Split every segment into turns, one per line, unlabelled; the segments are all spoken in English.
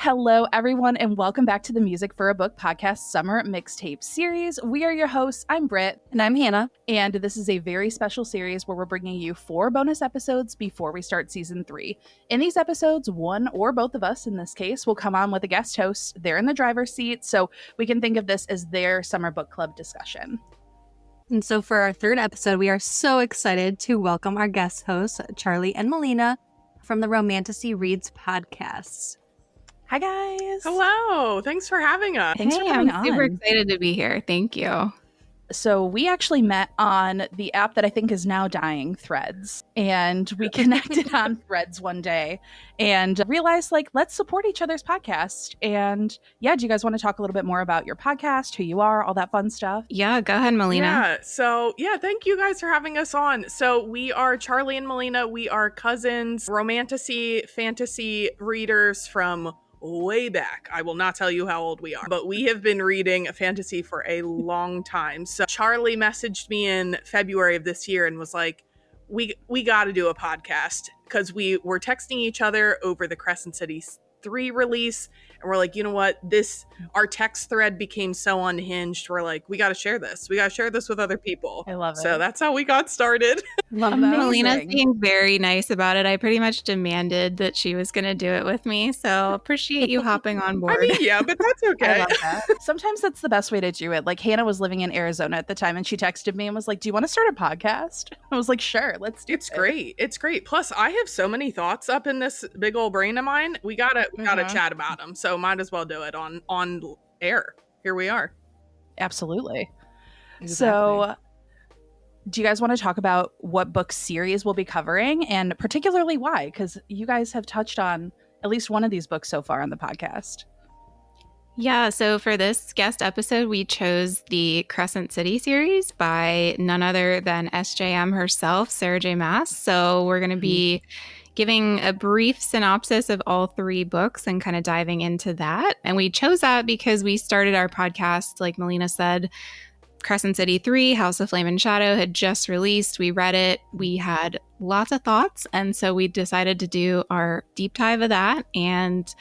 Hello, everyone, and welcome back to the Music for a Book podcast Summer Mixtape Series. We are your hosts. I'm Britt.
And I'm Hannah.
And this is a very special series where we're bringing you 4 bonus episodes before we start season 3. In these episodes, one or both of us, in this case, will come on with a guest host. They're in the driver's seat, so we can think of this as their summer book club discussion.
And so for our 3rd episode, we are so excited to welcome our guest hosts, Charlie and Melina, from the Romantasy Reads Podcast.
Hi, guys.
Hello. Thanks for having us.
Thanks for coming
I'm super excited to be here. Thank you.
So we actually met on the app that I think is now dying, Threads. And we connected on Threads one day and realized, let's support each other's podcast. And yeah, do you guys want to talk a little bit more about your podcast, who you are, all that fun stuff?
Yeah, go ahead, Melina.
Thank you guys for having us on. So we are Charlie and Melina. We are cousins, romantasy, fantasy readers from way back. I will not tell you how old we are, but we have been reading fantasy for a long time. So Charlie messaged me in February of this year and was like, we got to do a podcast, because we were texting each other over the Crescent City 3 release, and we're like, you know what, our text thread became so unhinged. We're like, we got to share this with other people.
I love it.
So that's how we got started.
Melina's being very nice about it. I pretty much demanded that she was going to do it with me, so appreciate you hopping on board.
I mean, yeah, but that's okay.
I love that. Sometimes that's the best way to do it. Like, Hannah was living in Arizona at the time, and she texted me and was like, do you want to start a podcast? I was like, sure, let's do it.
It's great. Plus, I have so many thoughts up in this big old brain of mine. We gotta chat about them. So might as well do it on air. Here we are.
Absolutely.
Exactly.
So do you guys want to talk about what book series we'll be covering, and particularly why? Because you guys have touched on at least one of these books so far on the podcast.
Yeah, so for this guest episode, we chose the Crescent City Series by none other than SJM herself, Sarah J. Maas. So we're going to be giving a brief synopsis of all 3 books and kind of diving into that. And we chose that because we started our podcast, like Melina said, Crescent City 3, House of Flame and Shadow had just released. We read it. We had lots of thoughts. And so we decided to do our deep dive of that. And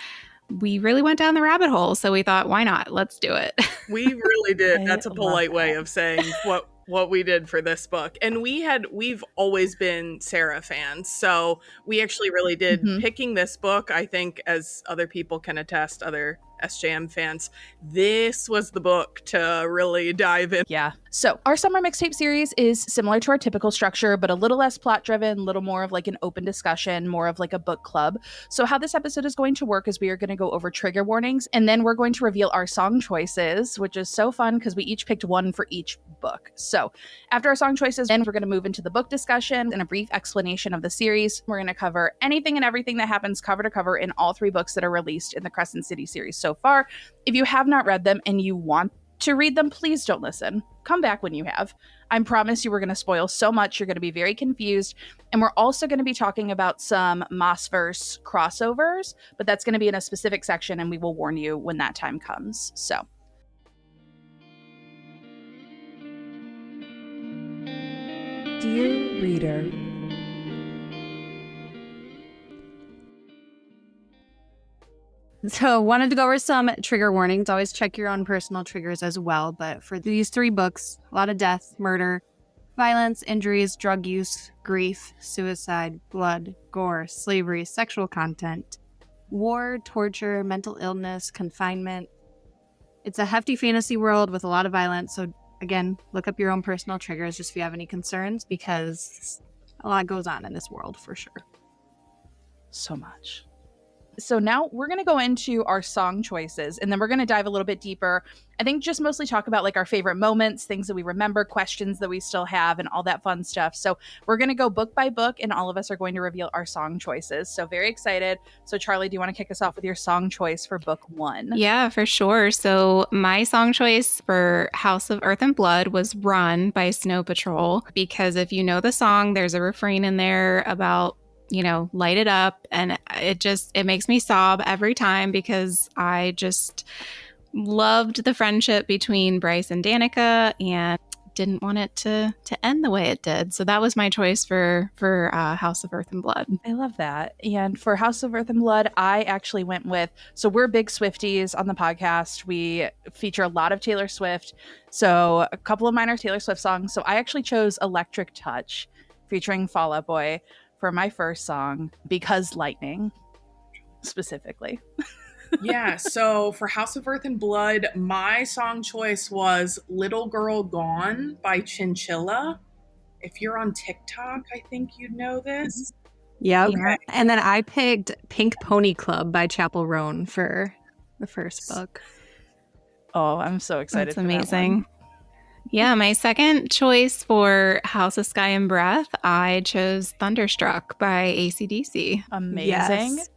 we really went down the rabbit hole. So we thought, why not? Let's do it.
We really did. That's a polite way of saying what we did for this book. And we've always been Sarah fans. So we actually really did picking this book. I think, as other people can attest, other SJM fans, this was the book to really dive in.
Yeah. So our summer mixtape series is similar to our typical structure, but a little less plot driven, a little more of like an open discussion, more of like a book club. So how this episode is going to work is we are going to go over trigger warnings, and then we're going to reveal our song choices, which is so fun because we each picked one for each book. So after our song choices, then we're going to move into the book discussion and a brief explanation of the series. We're going to cover anything and everything that happens cover to cover in all 3 books that are released in the Crescent City series so far. If you have not read them and you want to read them, please don't listen. Come back when you have. I promise you we're going to spoil so much. You're going to be very confused. And we're also going to be talking about some Maasverse crossovers, but that's going to be in a specific section, and we will warn you when that time comes. So Dear Reader,
So wanted to go over some trigger warnings. Always check your own personal triggers as well. But for these 3 books, a lot of death, murder, violence, injuries, drug use, grief, suicide, blood, gore, slavery, sexual content, war, torture, mental illness, confinement. It's a hefty fantasy world with a lot of violence. So again, look up your own personal triggers just if you have any concerns, because a lot goes on in this world for sure.
so much. So now we're going to go into our song choices, and then we're going to dive a little bit deeper. I think just mostly talk about like our favorite moments, things that we remember, questions that we still have, and all that fun stuff. So we're going to go book by book, and all of us are going to reveal our song choices. So very excited. So Charlie, do you want to kick us off with your song choice for book 1?
Yeah, for sure. So my song choice for House of Earth and Blood was Run by Snow Patrol, because if you know the song, there's a refrain in there about, you know, light it up. And it makes me sob every time, because I just loved the friendship between Bryce and Danica, and didn't want it to end the way it did. So that was my choice for House of Earth and Blood.
I love that. And for House of Earth and Blood, I actually went with, so we're big Swifties on the podcast. We feature a lot of Taylor Swift. So a couple of mine are Taylor Swift songs. So I actually chose Electric Touch featuring Fall Out Boy for my first song because lightning specifically.
Yeah, so for House of Earth and Blood, my song choice was Little Girl Gone by Chinchilla. If you're on TikTok, I think you'd know this.
Yep.
Okay.
And then I picked Pink Pony Club by Chapel Roan for the first book.
Oh, I'm so excited.
That's amazing. Yeah, my second choice for House of Sky and Breath, I chose Thunderstruck by AC/DC.
Amazing.
Yes.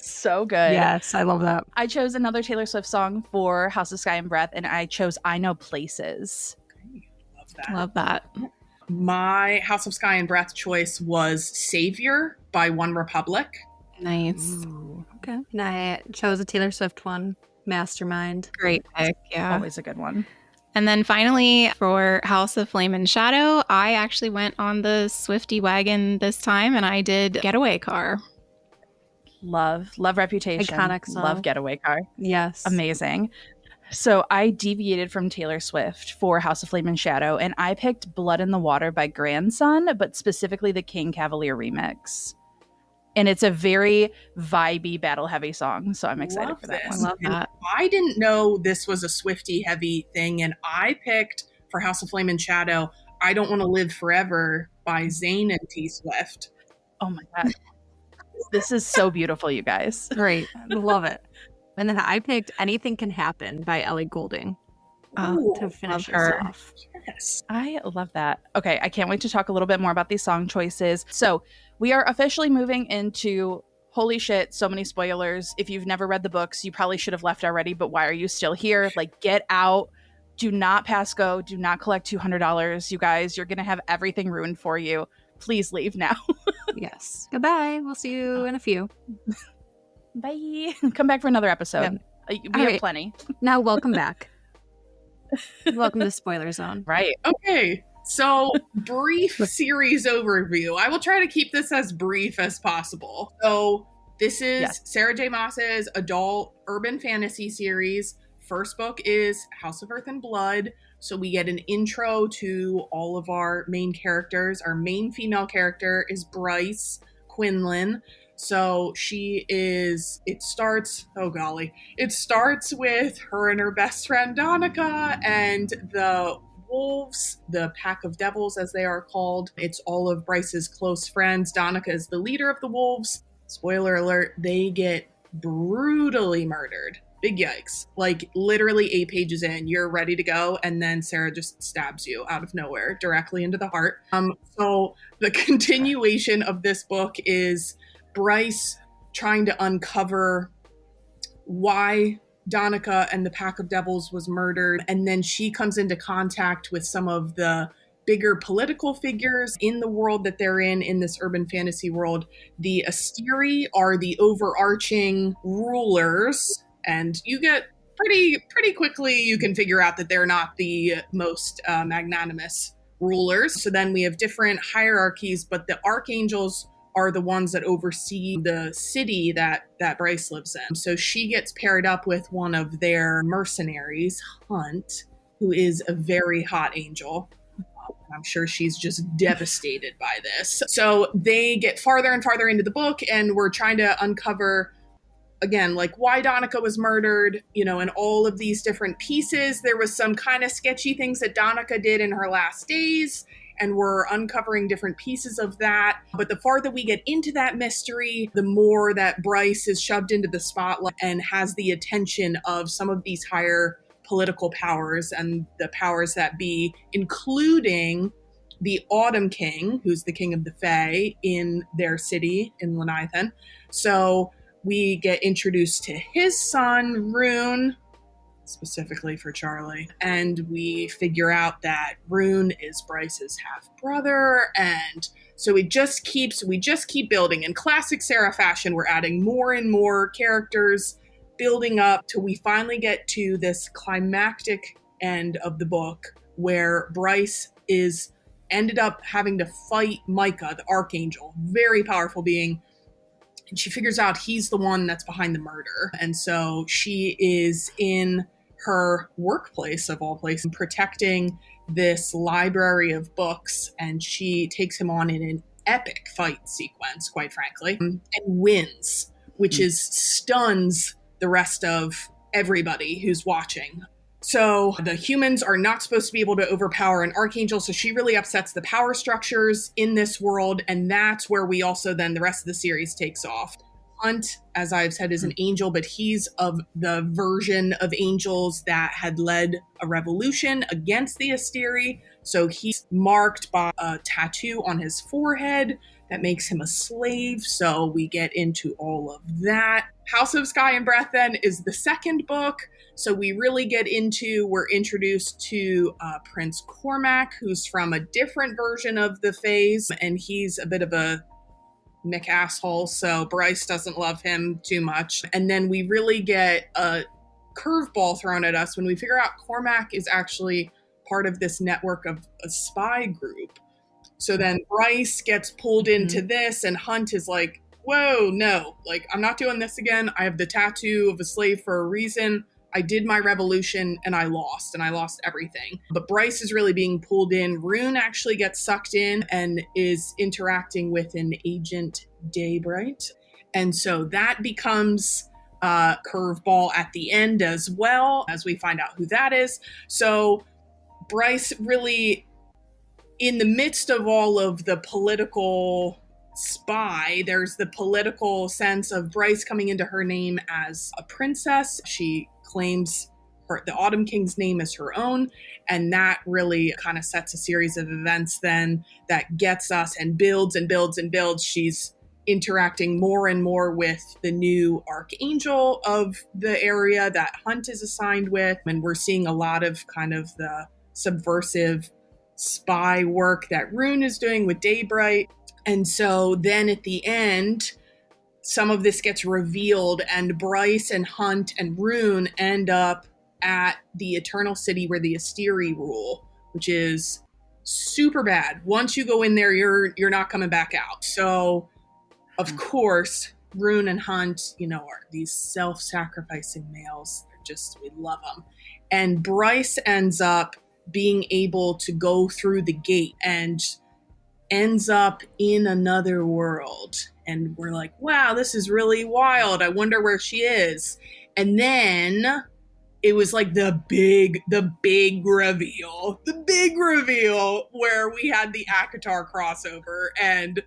So good.
Yes, I love that.
I chose another Taylor Swift song for House of Sky and Breath, and I chose I Know Places.
Love that.
Love that.
My House of Sky and Breath choice was Savior by One Republic.
Nice.
Ooh, okay. And I chose a Taylor Swift one, Mastermind.
Great pick. Yeah.
Always a good one.
And then finally, for House of Flame and Shadow, I actually went on the Swiftie wagon this time, and I did Getaway Car.
Love Reputation.
Iconic song.
Love Getaway Car.
Yes.
Amazing. So I deviated from Taylor Swift for House of Flame and Shadow, and I picked Blood in the Water by Grandson, but specifically the King Cavalier remix. And it's a very vibey, battle-heavy song, so I'm excited for that
this.
one.
Love that.
I didn't know this was a Swiftie heavy thing, and I picked for House of Flame and Shadow, I Don't Want to Live Forever by Zayn and T Swift.
Oh my God. This is so beautiful, you guys.
Great. Love it. And then I picked Anything Can Happen by Ellie Goulding
Ooh,
to finish
love her.
us off.
Yes.
I love that. Okay, I can't wait to talk a little bit more about these song choices. So we are officially moving into, holy shit, so many spoilers. If you've never read the books, you probably should have left already, but why are you still here? Like, get out. Do not pass go. Do not collect $200. You guys, you're going to have everything ruined for you. Please leave now.
Yes. Goodbye. We'll see you in a few.
Bye. Come back for another episode. We have
right.
plenty.
Now, welcome back. Welcome to Spoiler Zone.
Right.
Okay, so brief series overview. I will try to keep this as brief as possible. So this is Sarah J. Maas's adult urban fantasy series. First book is House of Earth and Blood. So we get an intro to all of our main characters. Our main female character is Bryce Quinlan. So it starts with her and her best friend Donica and the wolves, the pack of devils as they are called. It's all of Bryce's close friends. Donica is the leader of the wolves. Spoiler alert, they get brutally murdered. Big yikes. Like literally 8 pages in, you're ready to go, and then Sarah just stabs you out of nowhere directly into the heart. So the continuation of this book is Bryce trying to uncover why Donica and the Pack of Devils was murdered, and then she comes into contact with some of the bigger political figures in the world that they're in this urban fantasy world. The Asteri are the overarching rulers, and you get pretty quickly you can figure out that they're not the most magnanimous rulers. So then we have different hierarchies, but the archangels are the ones that oversee the city that Bryce lives in. So she gets paired up with one of their mercenaries, Hunt, who is a very hot angel. I'm sure she's just devastated by this. So they get farther and farther into the book, and we're trying to uncover, again, like why Donica was murdered, and all of these different pieces. There was some kind of sketchy things that Donica did in her last days, and we're uncovering different pieces of that. But the farther we get into that mystery, the more that Bryce is shoved into the spotlight and has the attention of some of these higher political powers and the powers that be, including the Autumn King, who's the king of the Fae in their city in Leviathan. So we get introduced to his son, Rune, specifically for Charlie. And we figure out that Rune is Bryce's half-brother. And so we just keep building. In classic Sarah fashion, we're adding more and more characters, building up till we finally get to this climactic end of the book where Bryce ended up having to fight Micah, the Archangel, very powerful being. And she figures out he's the one that's behind the murder. And so she is in her workplace, of all places, protecting this library of books. And she takes him on in an epic fight sequence, quite frankly, and wins, which stuns the rest of everybody who's watching. So the humans are not supposed to be able to overpower an archangel, so she really upsets the power structures in this world, and that's where we also then the rest of the series takes off. Hunt, as I've said, is an angel, but he's of the version of angels that had led a revolution against the Asteri, so he's marked by a tattoo on his forehead that makes him a slave, so we get into all of that. House of Sky and Breath then is the second book. So we really we're introduced to Prince Cormac, who's from a different version of the phase, and he's a bit of a Mick asshole, so Bryce doesn't love him too much. And then we really get a curveball thrown at us when we figure out Cormac is actually part of this network of a spy group. So then Bryce gets pulled into this, and Hunt is like, whoa, no, like, I'm not doing this again. I have the tattoo of a slave for a reason. I did my revolution and I lost everything. But Bryce is really being pulled in. Rune actually gets sucked in and is interacting with an agent Daybright. And so that becomes a curveball at the end as well, as we find out who that is. So Bryce really, in the midst of all of the political spy, there's the political sense of Bryce coming into her name as a princess. She claims the Autumn King's name as her own, and that really kind of sets a series of events then that gets us and builds and builds and builds. She's interacting more and more with the new archangel of the area that Hunt is assigned with, and we're seeing a lot of kind of the subversive spy work that Rune is doing with Daybright. And so then at the end, some of this gets revealed, and Bryce and Hunt and Rune end up at the Eternal City where the Asteri rule, which is super bad. Once you go in there, you're not coming back out. So, of course, Rune and Hunt, are these self-sacrificing males. We love them. And Bryce ends up being able to go through the gate and ends up in another world. And we're like, wow, this is really wild. I wonder where she is. And then it was like the big reveal where we had the ACOTAR crossover, and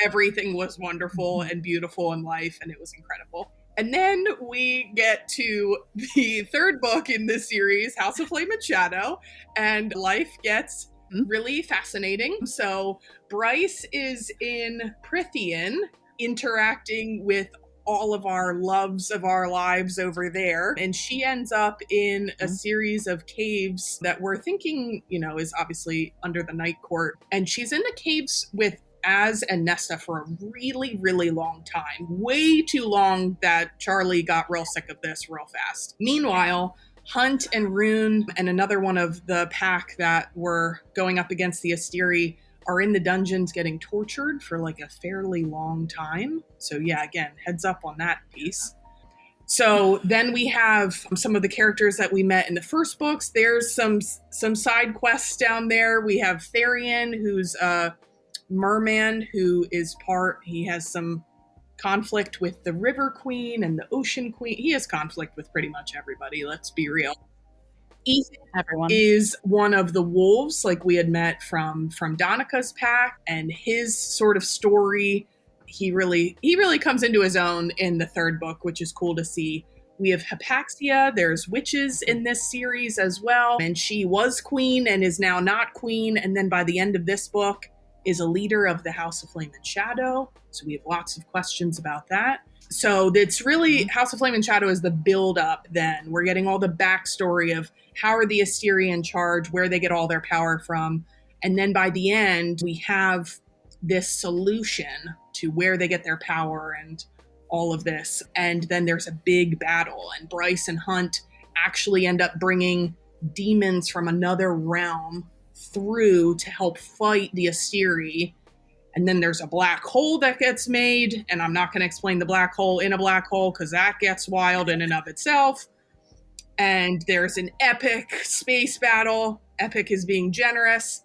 everything was wonderful and beautiful in life, and it was incredible. And then we get to the third book in this series, House of Flame and Shadow, and life gets really fascinating. So Bryce is in Prithian, interacting with all of our loves of our lives over there, and she ends up in a series of caves that we're thinking, is obviously under the Night Court, and she's in the caves with Az and Nesta for a really, really long time. Way too long that Charlie got real sick of this real fast. Meanwhile, Hunt and Rune and another one of the pack that were going up against the Asteri are in the dungeons getting tortured for like a fairly long time. So yeah, again, heads up on that piece. So then we have some of the characters that we met in the first books. There's some side quests down there. We have Therian, who's a merman who he has some conflict with the River Queen and the Ocean Queen. He has conflict with pretty much everybody, let's be real. Ethan is one of the wolves, like we had met from Donika's pack, and his sort of story, he really comes into his own in the third book, which is cool to see. We have Hypaxia. There's witches in this series as well, and she was queen and is now not queen, and then by the end of this book is a leader of the House of Flame and Shadow. So we have lots of questions about that. So it's really, House of Flame and Shadow is the build up then. We're getting all the backstory of how are the Asteri in charge, where they get all their power from. And then by the end, we have this solution to where they get their power and all of this. And then there's a big battle, and Bryce and Hunt actually end up bringing demons from another realm through to help fight the Asteri. And then there's a black hole that gets made, and I'm not going to explain the black hole in a black hole because that gets wild in and of itself. And there's an epic space battle. Epic is being generous.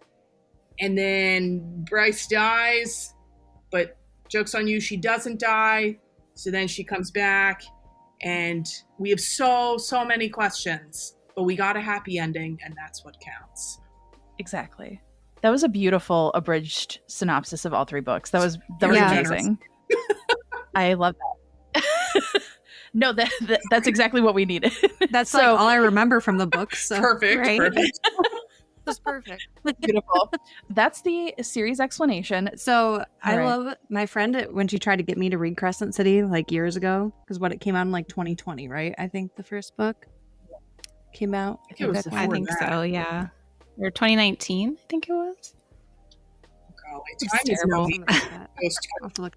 And then Bryce dies, but joke's on you, she doesn't die. So then she comes back, and we have so many questions, but we got a happy ending, and that's what counts.
Exactly. That was a beautiful abridged synopsis of all three books. That was amazing. I love that. No, that's exactly what we needed.
That's like all I remember from the book. So.
Perfect.
Right?
Perfect.
That's perfect.
Beautiful. That's the series explanation.
So I love my friend when she tried to get me to read Crescent City like years ago, because what it came out in like 2020, right? I think the first book came out.
I think
so, yeah. Or 2019, I think it was.
Golly, time is no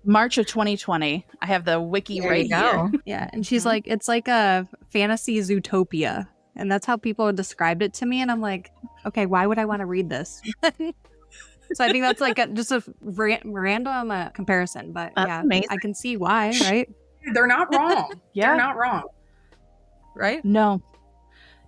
March of 2020. I have the wiki right here.
Yeah, and she's like, it's like a fantasy Zootopia. And that's how people described it to me. And I'm like, okay, why would I want to read this? So I think that's like just a random comparison. But
that's amazing.
I can see why, right?
They're not wrong.
Yeah.
They're not wrong.
Right?
No.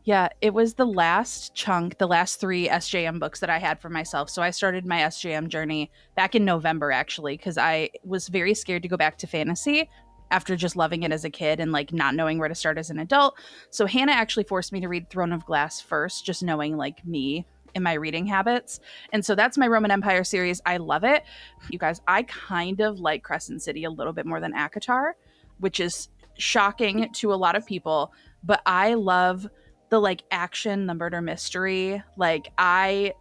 Yeah, it was the last chunk, the last 3 SJM books that I had for myself. So I started my SJM journey back in November, actually, because I was very scared to go back to fantasy after just loving it as a kid and like not knowing where to start as an adult. So Hannah actually forced me to read Throne of Glass first, just knowing like me and my reading habits. And so that's my Roman Empire series. I love it. You guys, I kind of like Crescent City a little bit more than ACOTAR, which is shocking to a lot of people, but I love the like action, the murder mystery. Like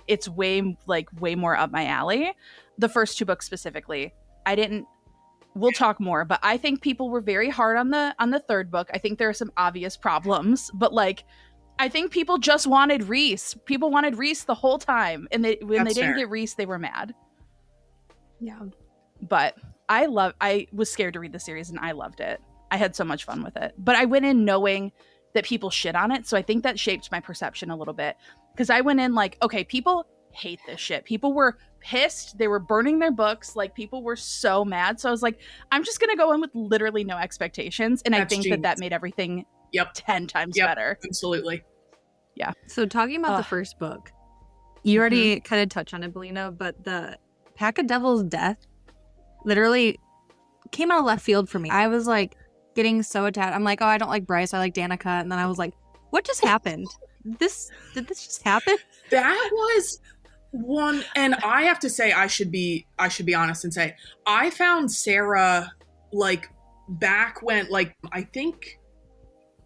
it's way more up my alley. The first 2 books specifically. We'll talk more, but I think people were very hard on the 3rd book. I think there are some obvious problems, but like I think people just wanted Rhys. People wanted Rhys the whole time, and when they didn't get Rhys, they were mad.
Yeah.
But I was scared to read the series, and I loved it. I had so much fun with it. But I went in knowing that people shit on it, so I think that shaped my perception a little bit, because I went in like, okay, people hate this shit. People were pissed. They were burning their books. Like, people were so mad. So I was like, I'm just going to go in with literally no expectations. And I think that made everything 10 times better.
Absolutely.
Yeah.
So talking about the first book, you already kind of touched on it, Melina, but the Pack of Devil's Death literally came out of left field for me. I was like getting so attached. I'm like, oh, I don't like Bryce. I like Danica. And then I was like, what just happened? Did this just happen?
That was one, and I have to say, I should be honest and say, I found Sarah like back when, like, I think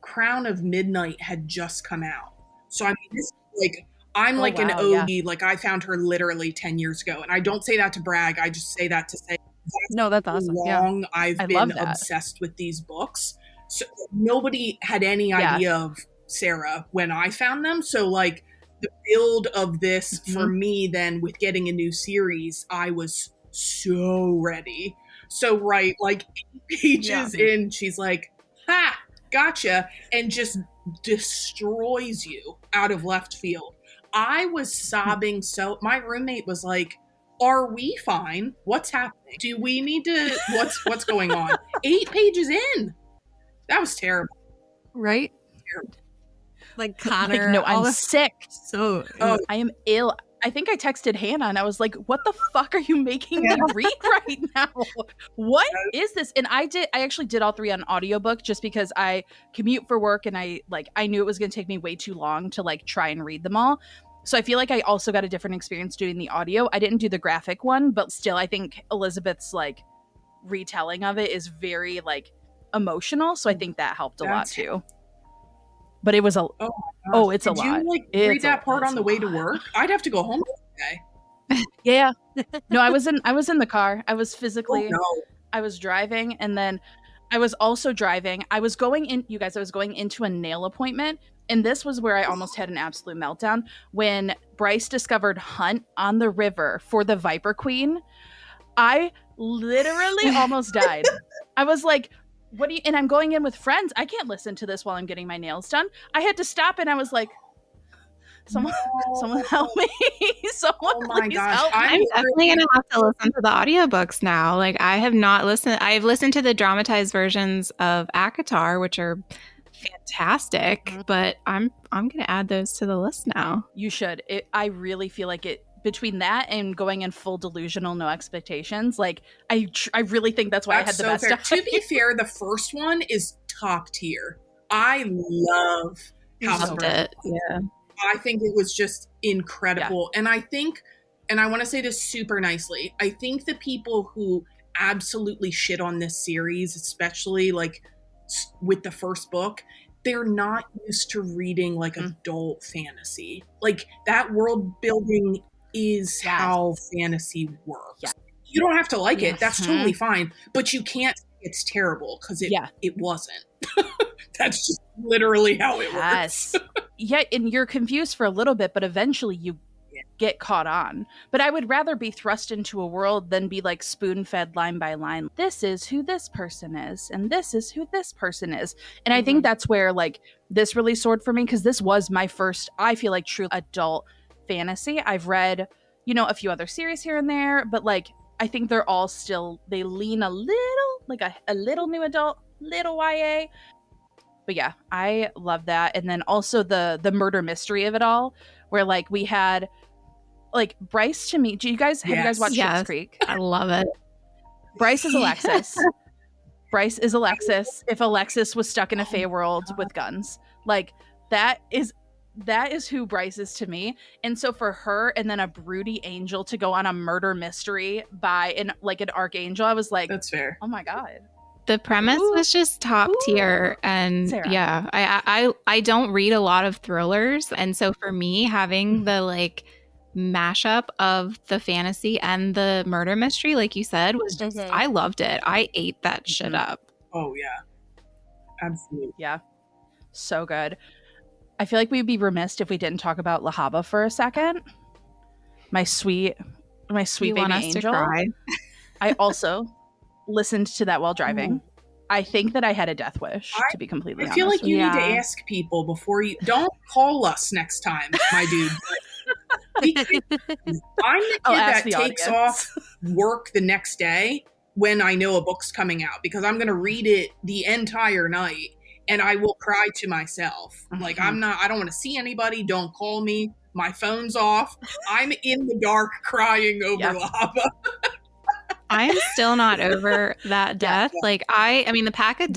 Crown of Midnight had just come out. So I mean, this like I'm like an OG. Yeah. Like, I found her literally 10 years ago, and I don't say that to brag. I just say that to say
that's awesome.
Long I've been obsessed with these books. So nobody had any idea of Sarah when I found them. So like the build of this for me, then with getting a new series, I was so ready. So like 8 pages in, she's like, ha, gotcha, and just destroys you out of left field. I was sobbing. So my roommate was like, are we fine? What's happening? Do we need to, what's going on? 8 pages in. That was terrible.
Right?
Terrible.
Like Connor.
Like, no, I'm sick.
So
I am ill. I think I texted Hannah and I was like, what the fuck are you making me read right now? What is this? And I actually did all 3 on audiobook just because I commute for work, and I knew it was going to take me way too long to like try and read them all. So I feel like I also got a different experience doing the audio. I didn't do the graphic one, but still I think Elizabeth's like retelling of it is very like emotional. So I think that helped a lot too. But it was a it's a lot. Did you
like read that part on the way to work? I'd have to go home today.
Yeah. No, I was in the car. I was physically I was driving, and then I was also driving. I was going into a nail appointment, and this was where I almost had an absolute meltdown when Bryce discovered Hunt on the river for the Viper Queen. I literally almost died. I was like, and I'm going in with friends. I can't listen to this while I'm getting my nails done. I had to stop, and I was like, Someone help me. Someone
Oh my
please
gosh.
help me.
I'm definitely going to have to listen to the audiobooks now. Like, I have not listened. I've listened to the dramatized versions of ACOTAR, which are fantastic, but I'm going to add those to the list now.
You should. I really feel like it, between that and going in full delusional, no expectations, like I really think that's why I had the best
fair.
time.
To be fair, the first one is top tier. I love House of
Loved it. Yeah.
I think it was just incredible. Yeah. And I think, and I want to say this super nicely, I think the people who absolutely shit on this series, especially like with the first book, they're not used to reading like adult fantasy. Like that world building is how fantasy works. Yeah. You don't have to like it. That's totally fine. But you can't say it's terrible because it wasn't. That's just literally how it works.
Yeah, and you're confused for a little bit, but eventually you get caught on. But I would rather be thrust into a world than be like spoon-fed line by line. This is who this person is, and this is who this person is. And I think that's where like this really soared for me, because this was my first, I feel like, true adult fantasy. I've read, a few other series here and there, but like I think they're all still, they lean a little, like a little new adult, little YA. But yeah, I love that. And then also the murder mystery of it all, where like we had like Bryce to me. Have you guys watched Schitt's Creek?
I love it.
Bryce is Alexis. Bryce is Alexis. If Alexis was stuck in a Fey world with guns, like that is who Bryce is to me. And so for her and then a broody angel to go on a murder mystery by an archangel, I was like,
that's fair.
Oh my God.
The premise was just top tier. And
Sarah.
yeah, I don't read a lot of thrillers. And so for me, having the like mashup of the fantasy and the murder mystery, like you said, was just, I loved it. I ate that shit up.
Oh yeah. Absolutely.
Yeah. So good. I feel like we'd be remiss if we didn't talk about Lahaba for a second. My sweet
you
baby
want us
angel.
To cry?
I also listened to that while driving. I think that I had a death wish, to be completely honest.
I feel like you need to ask people before you don't call us next time, my dude. I'm the kid that takes off work the next day when I know a book's coming out, because I'm going to read it the entire night and I will cry to myself. Like I don't want to see anybody. Don't call me. My phone's off. I'm in the dark crying over Lahaba.
I am still not over that death. Like I mean, the Pack of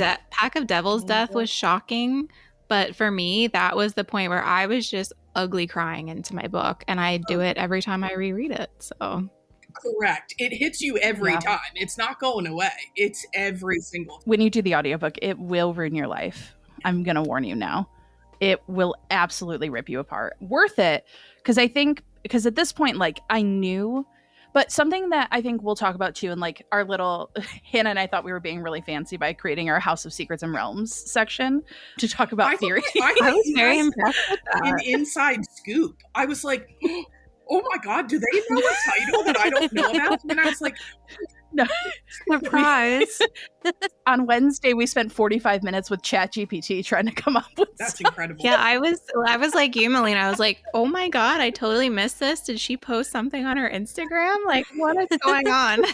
Devils death was shocking, but for me, that was the point where I was just ugly crying into my book, and I do it every time I reread it. So
correct, it hits you every time. It's not going away. It's every single time.
When you do the audiobook, it will ruin your life. I'm gonna warn you now. It will absolutely rip you apart. Worth it, because at this point, like I knew. But something that I think we'll talk about too, and like our little Hannah and I thought we were being really fancy by creating our House of Secrets and Realms section to talk about theory.
I was very impressed with that.
An inside scoop. I was like, oh my God, do they know a title that I don't know about? And I was like,
no.
Surprise.
On Wednesday, we spent 45 minutes with ChatGPT trying to come up with
That's
stuff.
incredible.
Yeah, I was like you, Melina. I was like, oh my God, I totally missed this. Did she post something on her Instagram? Like, what is going on?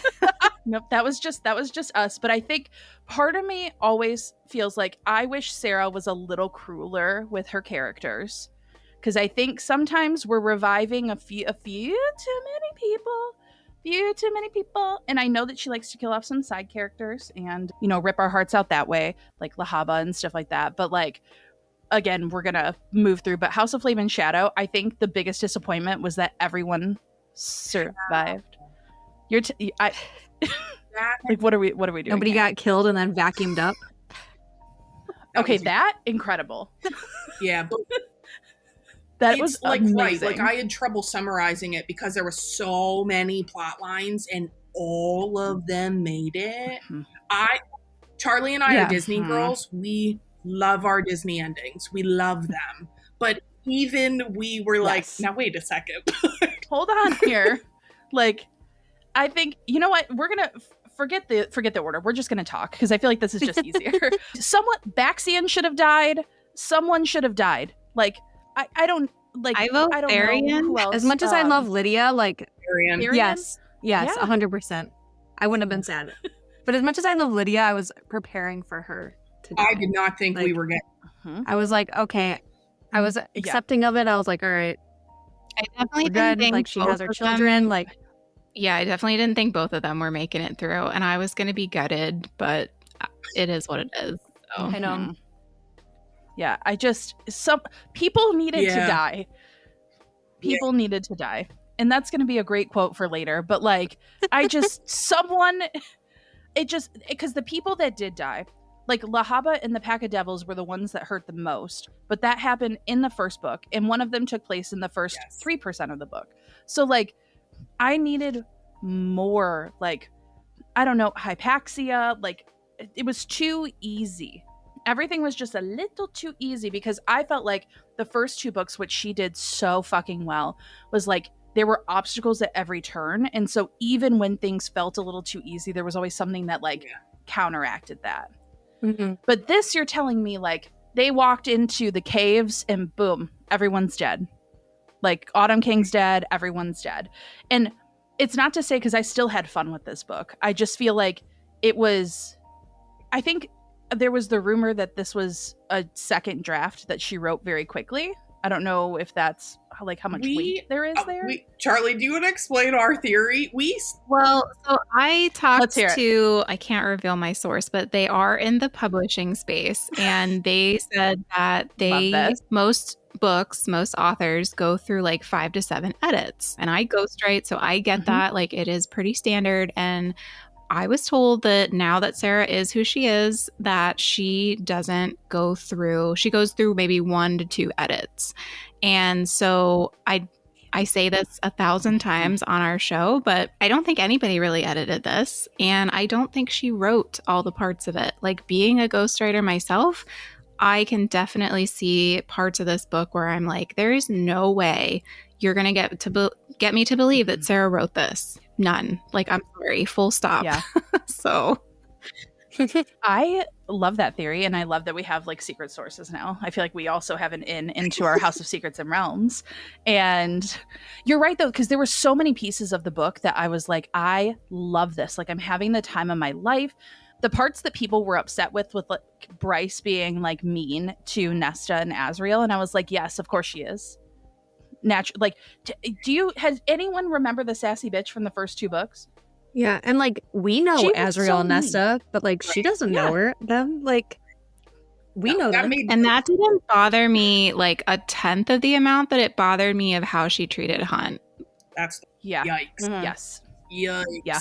Nope, that was just us. But I think part of me always feels like I wish Sarah was a little crueler with her characters, because I think sometimes we're reviving a few too many people, and I know that she likes to kill off some side characters and rip our hearts out that way, like Lahaba and stuff like that. But like, again, we're gonna move through. But House of Flame and Shadow, I think the biggest disappointment was that everyone survived. Like, what are we doing?
Nobody got killed and then vacuumed up.
Okay, that incredible.
Yeah, but
that was
like
amazing.
Right. Like I had trouble summarizing it because there were so many plot lines and all of them made it. Charlie and I are Disney girls. We love our Disney endings. We love them. But even we were like, now wait a second.
Hold on here. Like, I think, you know what? We're going to forget the order. We're just going to talk because I feel like this is just easier. Baxian should have died. Someone should have died. Like, I don't like
I vote
I don't know
Therian.
who else.
As much as I love Lydia, like,
Arian.
Therian?
yes,
Yeah.
100%. I wouldn't have been sad. But as much as I love Lydia, I was preparing for her to die.
I did not think we
Like,
were getting.
Mhm.
I was like, okay. I was accepting of it. I was like, all right,
I definitely
we're
didn't
good.
think
Like, she has
both
her
of
children.
them-
Like,
Yeah, I definitely didn't think both of them were making it through, and I was going to be gutted, but it is what it is. So.
I know.
Mhm. Yeah, some people needed to
Yeah.
die. People needed to die. And that's going to be a great quote for later. But like, because the people that did die, like Lahaba and the Pack of Devils were the ones that hurt the most. But that happened in the first book. And one of them took place in the first 3% of the book. So like, I needed more, like, I don't know, hypaxia. Like, it was too easy. Everything was just a little too easy because I felt like the first 2 books, which she did so fucking well, was like there were obstacles at every turn. And so even when things felt a little too easy, there was always something that like counteracted that.
mhm.
But this, you're telling me like they walked into the caves and boom, everyone's dead. Like Autumn King's dead, everyone's dead. And it's not to say because I still had fun with this book. I just feel like I think there was the rumor that this was a second draft that she wrote very quickly. I don't know if that's like how much weight there is there.
Charlie, do you want to explain our theory?
Well, so I talked
Let's hear it.
to, I can't reveal my source, but they are in the publishing space, and they said that
Love this.
most books, most authors go through like 5 to 7 edits, and I ghostwrite, so I get that, like it is pretty standard. And I was told that now that Sarah is who she is, that she doesn't go through, she goes through maybe 1 to 2 edits. And so I say this 1,000 times on our show, but I don't think anybody really edited this. And I don't think she wrote all the parts of it. Like being a ghostwriter myself, I can definitely see parts of this book where I'm like, there is no way you're going to get me to believe that Sarah wrote this. None. Like, I'm sorry, full stop.
Yeah.
So
I love that theory, and I love that we have like secret sources now. I feel like we also have an into our House of Secrets and Realms. And you're right though, because there were so many pieces of the book that I was like, I love this. Like I'm having the time of my life. The parts that people were upset with like Bryce being like mean to Nesta and Azriel, and I was like, yes, of course she is. Has anyone remember the sassy bitch from the first 2 books?
Yeah, and like we know
She was
Azriel
so
and Nesta, but like she doesn't know them. Like we know them.
And that didn't bother me like 1/10 of the amount that it bothered me of how she treated Hunt.
That's
Yeah.
yikes.
Yes.
Yikes.
Yeah.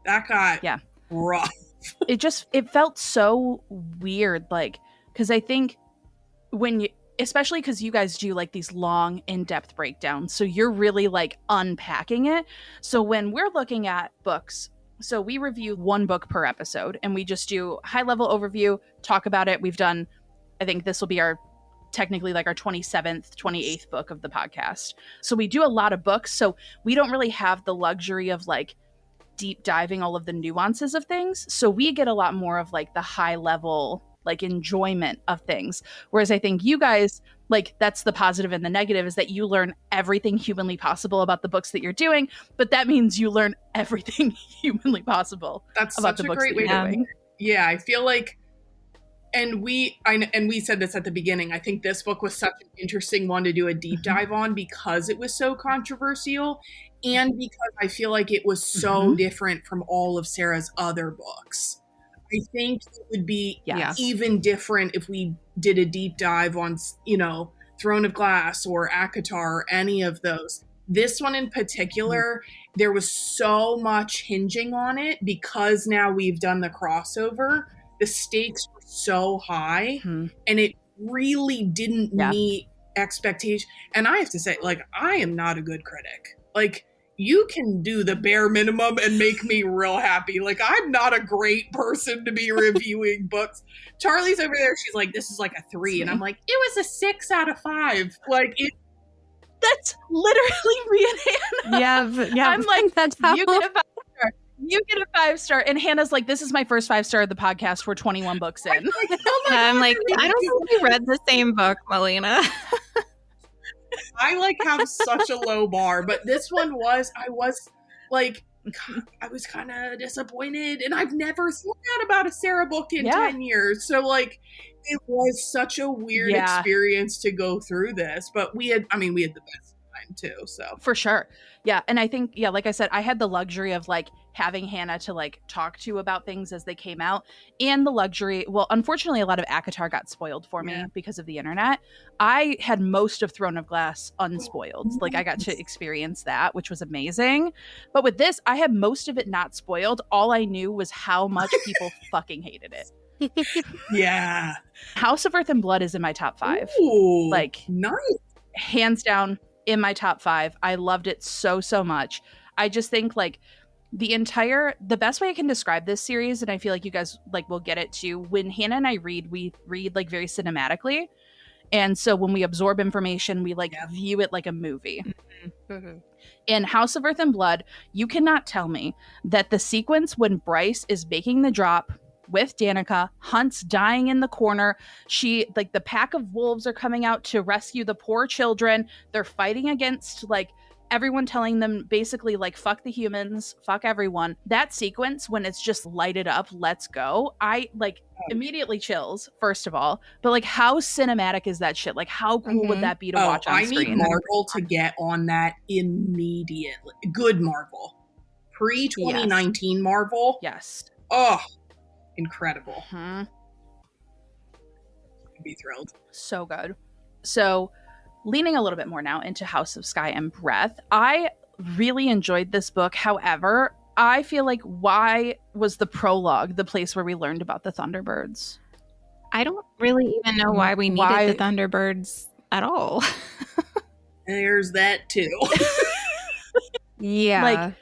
That got
Yeah.
rough.
It felt so weird, like, because I think especially because you guys do like these long in-depth breakdowns, so you're really like unpacking it. So when we're looking at books, so we review 1 book per episode and we just do high-level overview, talk about it. We've done, I think this will be technically like our 27th 28th book of the podcast, so we do a lot of books, so we don't really have the luxury of like deep diving all of the nuances of things, so we get a lot more of like the high level like enjoyment of things. Whereas I think you guys, like that's the positive and the negative, is that you learn everything humanly possible about the books that you're doing, but that means you learn everything humanly possible
That's
about
such
the
a
books
great
that
way
you're
to
doing.
Yeah, I feel like, and we said this at the beginning, I think this book was such an interesting one to do a deep dive on because it was so controversial and because I feel like it was so different from all of Sarah's other books. I think it would be even different if we did a deep dive on, Throne of Glass or ACOTAR or any of those. This one in particular, there was so much hinging on it because now we've done the crossover. The stakes were so high and it really didn't meet expectations. And I have to say, like, I am not a good critic. Like, you can do the bare minimum and make me real happy. Like, I'm not a great person to be reviewing books. Charlie's over there. She's like, this is like a 3. And I'm like, it was a 6 out of 5. Like,
That's literally me and Hannah.
Yeah.
I'm like,
that's how
you get a 5-star. You get a 5-star. And Hannah's like, this is my first 5-star of the podcast. We're 21 books in.
I'm like, I don't think we read the same book, Melina.
I like have such a low bar, but this one was, I was kind of disappointed, and I've never thought that about a Sarah book in 10 years. So like, it was such a weird experience to go through this, but we had the best time too. So
for sure. Yeah. And I think, like I said, I had the luxury of like having Hannah to like talk to about things as they came out, and the luxury, well, unfortunately, a lot of ACOTAR got spoiled for me because of the internet. I had most of Throne of Glass unspoiled. Like I got to experience that, which was amazing. But with this, I had most of it not spoiled. All I knew was how much people fucking hated it.
Yeah.
House of Earth and Blood is in my top 5.
Ooh,
like
nice.
Hands down in my top 5. I loved it so much. I just think like the best way I can describe this series, and I feel like you guys like will get it too, when Hannah and I read, we read like very cinematically. And so when we absorb information, we like view it like a movie.
Mm-hmm.
In House of Earth and Blood, you cannot tell me that the sequence when Bryce is making the drop with Danica, Hunt's dying in the corner, the pack of wolves are coming out to rescue the poor children. They're fighting against like everyone, telling them basically like fuck the humans, fuck everyone. That sequence when it's just lighted up, let's go, I like immediately chills, first of all. But like, how cinematic is that shit? Like, how cool would that be to watch on screen?
I need Marvel to get on that immediately. Good Marvel. Pre-2019 Marvel.
Yes.
Oh, incredible.
I'd
be thrilled.
So good. So leaning a little bit more now into House of Sky and Breath, I really enjoyed this book. However, I feel like, why was the prologue the place where we learned about the Thunderbirds?
I don't really even know why we needed the Thunderbirds at all.
There's that too.
Yeah.
Like,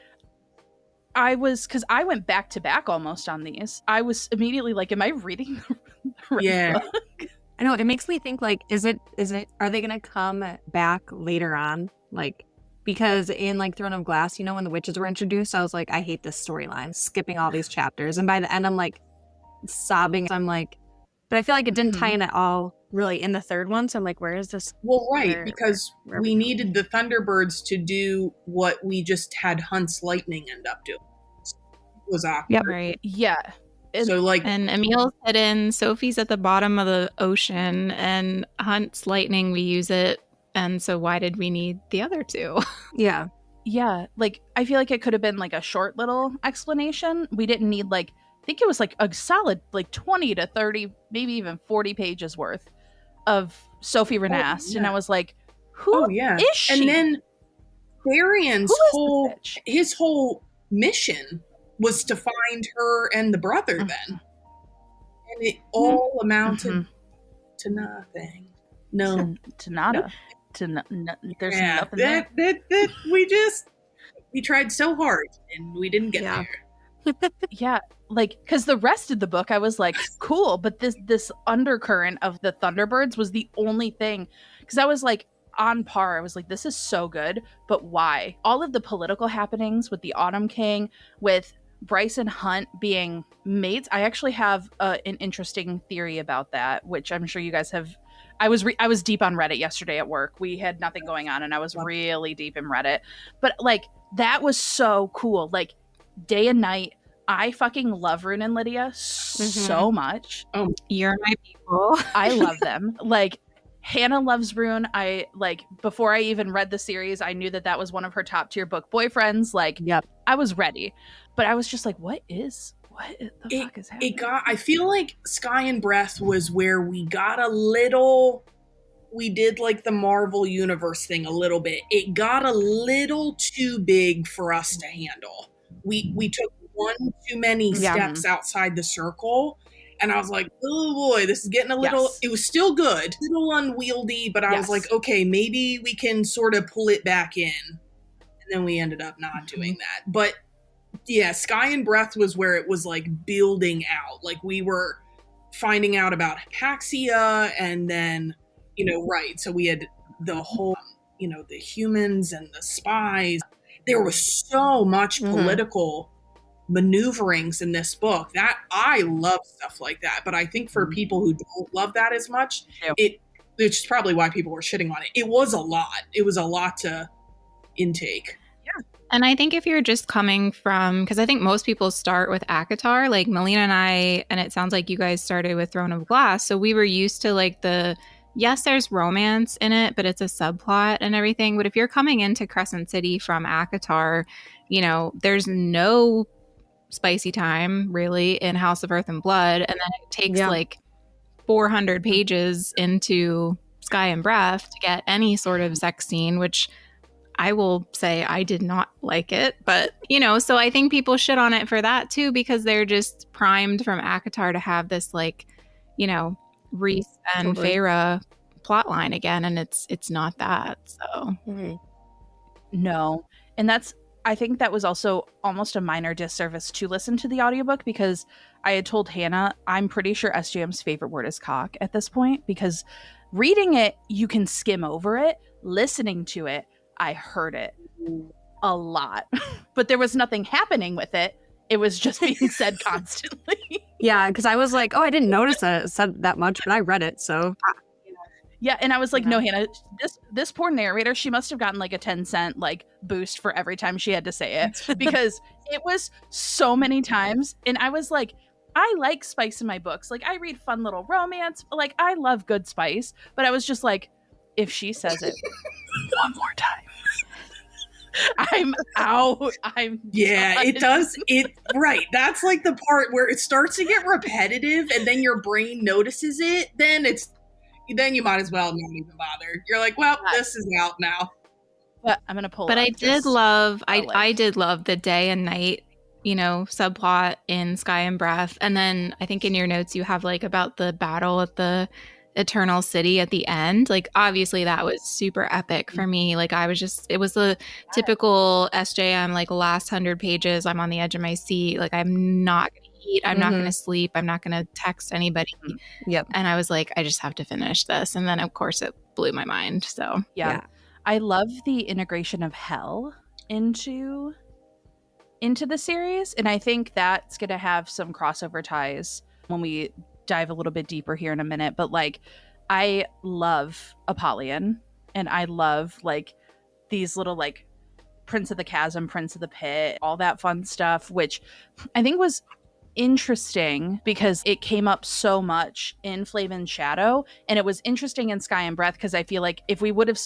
because I went back to back almost on these. I was immediately like, am I reading the right book?
I know, it makes me think like, are they gonna come back later on? Like, because in like Throne of Glass, when the witches were introduced, I was like, I hate this storyline, skipping all these chapters. And by the end, I'm like sobbing. I'm like, but I feel like it didn't tie in at all really in the third one. So I'm like, where is this?
Well, right, because we needed the Thunderbirds to do what we just had Hunt's lightning end up doing. It was awkward.
Yep.
Right.
Yeah.
So like,
and Emil's hidden, Sophie's at the bottom of the ocean, and Hunt's lightning, we use it. And so why did we need the other two?
Yeah.
Yeah. Like, I feel like it could have been like a short little explanation. We didn't need like, I think it was like a solid like 20 to 30, maybe even 40 pages worth of Sophie Renast. And I was like, who is she?
And then Tharian's his whole mission was to find her and the brother then. And it all amounted to nothing. No.
To nada. There's nothing there.
We tried so hard and we didn't get there.
Yeah. Like, because the rest of the book, I was like, cool. But this undercurrent of the Thunderbirds was the only thing. Because I was like, on par. I was like, this is so good. But why? All of the political happenings with the Autumn King, with Bryce and Hunt being mates. I actually have an interesting theory about that, which I'm sure you guys have. I was deep on Reddit yesterday at work. We had nothing going on, and I was really deep in Reddit. But like, that was so cool. Like, day and night. I fucking love Rune and Lydia so much.
Oh, you're my people.
I love them. Like, Hannah loves Rune. I like, before I even read the series, I knew that was one of her top tier book boyfriends. Like, I was ready, but I was just like, what the fuck is happening?
I feel like Sky and Breath was where we did like the Marvel Universe thing a little bit. It got a little too big for us to handle. We took one too many steps outside the circle. And I was like, oh boy, this is getting a little, it was still good, a little unwieldy, but I was like, okay, maybe we can sort of pull it back in. And then we ended up not doing that. But yeah, Sky and Breath was where it was like building out. Like, we were finding out about Hypaxia, and then, so we had the whole, the humans and the spies. There was so much political maneuverings in this book that I love stuff like that. But I think for people who don't love that as much, it which is probably why people were shitting on it. It was a lot. It was a lot to intake.
And I think if you're just coming from, because I think most people start with ACOTAR, like Melina and I, and it sounds like you guys started with Throne of Glass. So we were used to like yes, there's romance in it, but it's a subplot and everything. But if you're coming into Crescent City from ACOTAR, there's no spicy time really in House of Earth and Blood. And then it takes like 400 pages into Sky and Breath to get any sort of sex scene, which I will say I did not like it, but so I think people shit on it for that too, because they're just primed from ACOTAR to have this like, Rhys and Feyre plot line again, and it's not that. So
no, and I think that was also almost a minor disservice to listen to the audiobook, because I had told Hannah I'm pretty sure SJM's favorite word is cock at this point, because reading it you can skim over it, listening to it I heard it a lot, but there was nothing happening with it. It was just being said constantly.
Yeah, because I was like, oh, I didn't notice that it said that much, but I read it, so.
Yeah, and I was like, no, Hannah, this poor narrator, she must have gotten like a 10-cent like boost for every time she had to say it, because it was so many times, and I was like, I like spice in my books. Like, I read fun little romance. Like, I love good spice, but I was just like, if she says it one more time, I'm out.
Yeah,
done.
it does. Right. That's like the part where it starts to get repetitive, and then your brain notices it. Then you might as well not even bother. You're like, well, this is out now.
But I'm gonna pull.
But I did love the day and night, subplot in Sky and Breath, and then I think in your notes you have like about the battle at the Eternal City at the end. Like, obviously that was super epic for me. Like, it was the typical SJM, like last 100 pages, I'm on the edge of my seat. Like, I'm not going to eat. I'm not going to sleep. I'm not going to text anybody.
Yep.
And I was like, I just have to finish this. And then of course it blew my mind. So
yeah. I love the integration of hell into the series. And I think that's going to have some crossover ties when we dive a little bit deeper here in a minute, but like I love Apollyon, and I love like these little like Prince of the Chasm, Prince of the Pit, all that fun stuff, which I think was interesting because it came up so much in Flame and Shadow, and it was interesting in Sky and Breath because I feel like if we would have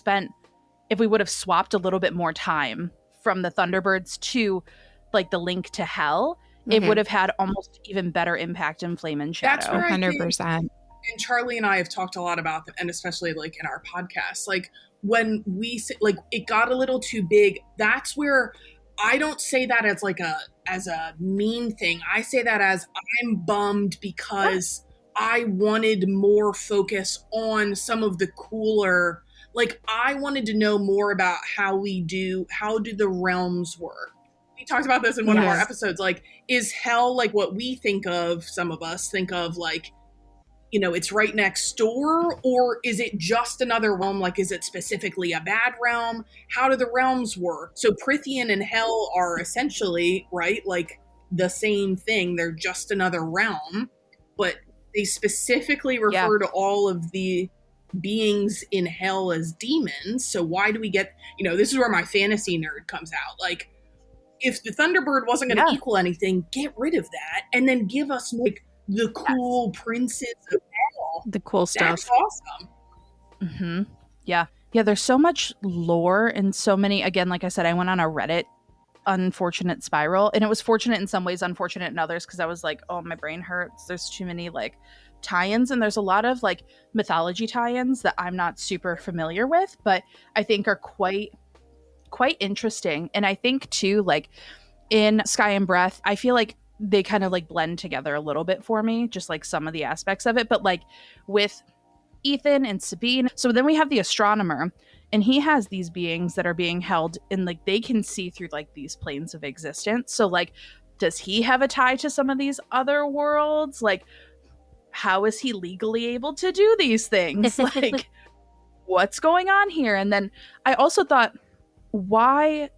swapped a little bit more time from the Thunderbirds to like the link to hell, it would have had almost even better impact in Flame and Shadow.
That's where
100%.
And Charlie and I have talked a lot about that, and especially like in our podcast, like when we say, like it got a little too big. That's where I don't say that as like as a mean thing. I say that as I'm bummed because I wanted more focus on some of the cooler. Like I wanted to know more about how do the realms work. We talked about this in one of our episodes. Like, is hell like what we think of? Some of us think of like, it's right next door, or is it just another realm? Like, is it specifically a bad realm? How do the realms work? So Prithian and hell are essentially, right, like the same thing. They're just another realm, but they specifically refer to all of the beings in hell as demons. So why do we get, this is where my fantasy nerd comes out. Like, if the Thunderbird wasn't going to equal anything, get rid of that and then give us like the cool princes of hell.
The cool stuff.
That's awesome.
Mm-hmm. Yeah. Yeah, there's so much lore and so many, again, like I said, I went on a Reddit unfortunate spiral, and it was fortunate in some ways, unfortunate in others, because I was like, oh, my brain hurts. There's too many like tie-ins, and there's a lot of like mythology tie-ins that I'm not super familiar with, but I think are quite interesting. And I think too, like in Sky and Breath, I feel like they kind of like blend together a little bit for me, just like some of the aspects of it. But like with Ethan and Sabine, so then we have the astronomer, and he has these beings that are being held in like they can see through like these planes of existence. So like, does he have a tie to some of these other worlds? Like, how is he legally able to do these things? Like, what's going on here? And then I also thought, why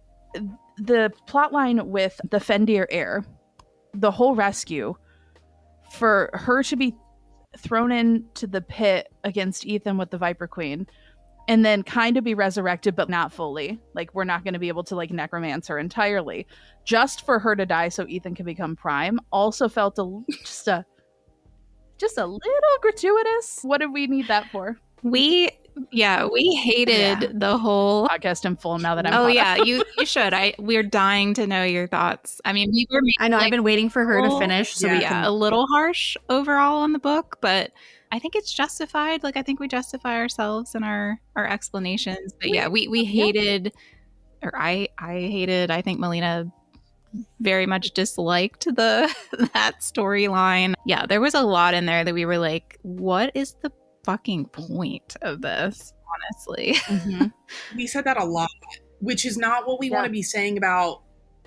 the plotline with the Fendir heir, the whole rescue, for her to be thrown into the pit against Ethan with the Viper Queen, and then kind of be resurrected, but not fully. Like, we're not going to be able to like necromance her entirely, just for her to die so Ethan can become Prime, also felt just a little gratuitous. What did we need that for?
We hated the whole
podcast in full now that I'm
you should. We're dying to know your thoughts. I mean, we were
I know, I've been waiting for her to finish so we can...
a little harsh overall on the book, but I think it's justified. Like, I think we justify ourselves in our explanations. But yeah, we hated, or I hated, I think Melina very much disliked that storyline. Yeah, there was a lot in there that we were like, what is the fucking point of this, honestly?
We said that a lot, which is not what we want to be saying about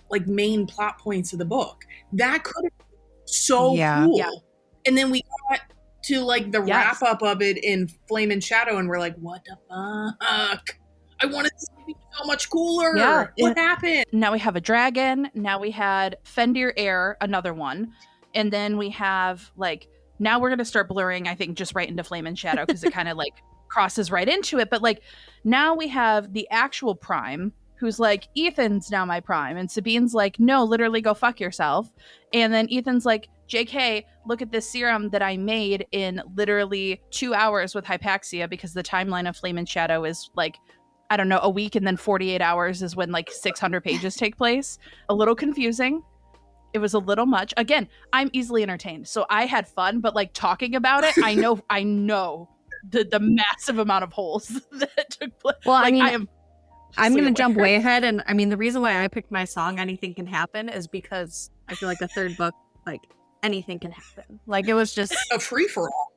like main plot points of the book. That could have been so cool. And then we got to like the wrap up of it in Flame and Shadow, and we're like, what the fuck? I wanted this to be so much cooler. What happened?
Now we have a dragon. Now we had Fendir Air, another one. And then we have like, now we're going to start blurring, I think, just right into Flame and Shadow, because it kind of like crosses right into it. But like, now we have the actual Prime, who's like, Ethan's now my Prime. And Sabine's like, no, literally go fuck yourself. And then Ethan's like, JK, look at this serum that I made in literally 2 hours with Hypaxia, because the timeline of Flame and Shadow is like, I don't know, a week, and then 48 hours is when like 600 pages take place. A little confusing. It was a little much. Again, I'm easily entertained, so I had fun, but like talking about it, I know the massive amount of holes that took place.
Well,
like,
I mean, I'm going to jump way ahead. And I mean, the reason why I picked my song, Anything Can Happen, is because I feel like the third book, like, anything can happen. Like, it was just
a free-for-all.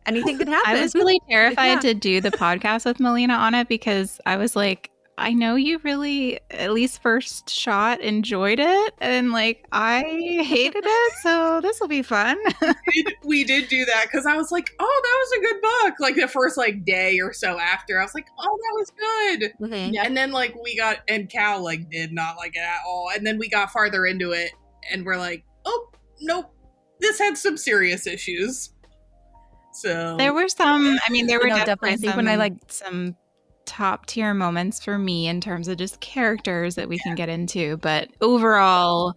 Anything could happen.
I was really terrified to do the podcast with Melina on it, because I was like, I know you really, at least first shot, enjoyed it, and like, I hated it, so this will be fun.
we did do that, because I was like, oh, that was a good book. Like the first like day or so after, I was like, oh, that was good.
Mm-hmm.
And then like and Cal like did not like it at all. And then we got farther into it, and we're like, oh, nope, this had some serious issues. So
there were some, I mean, there were definitely
some, when I like
some top tier moments for me in terms of just characters that we can get into, but overall,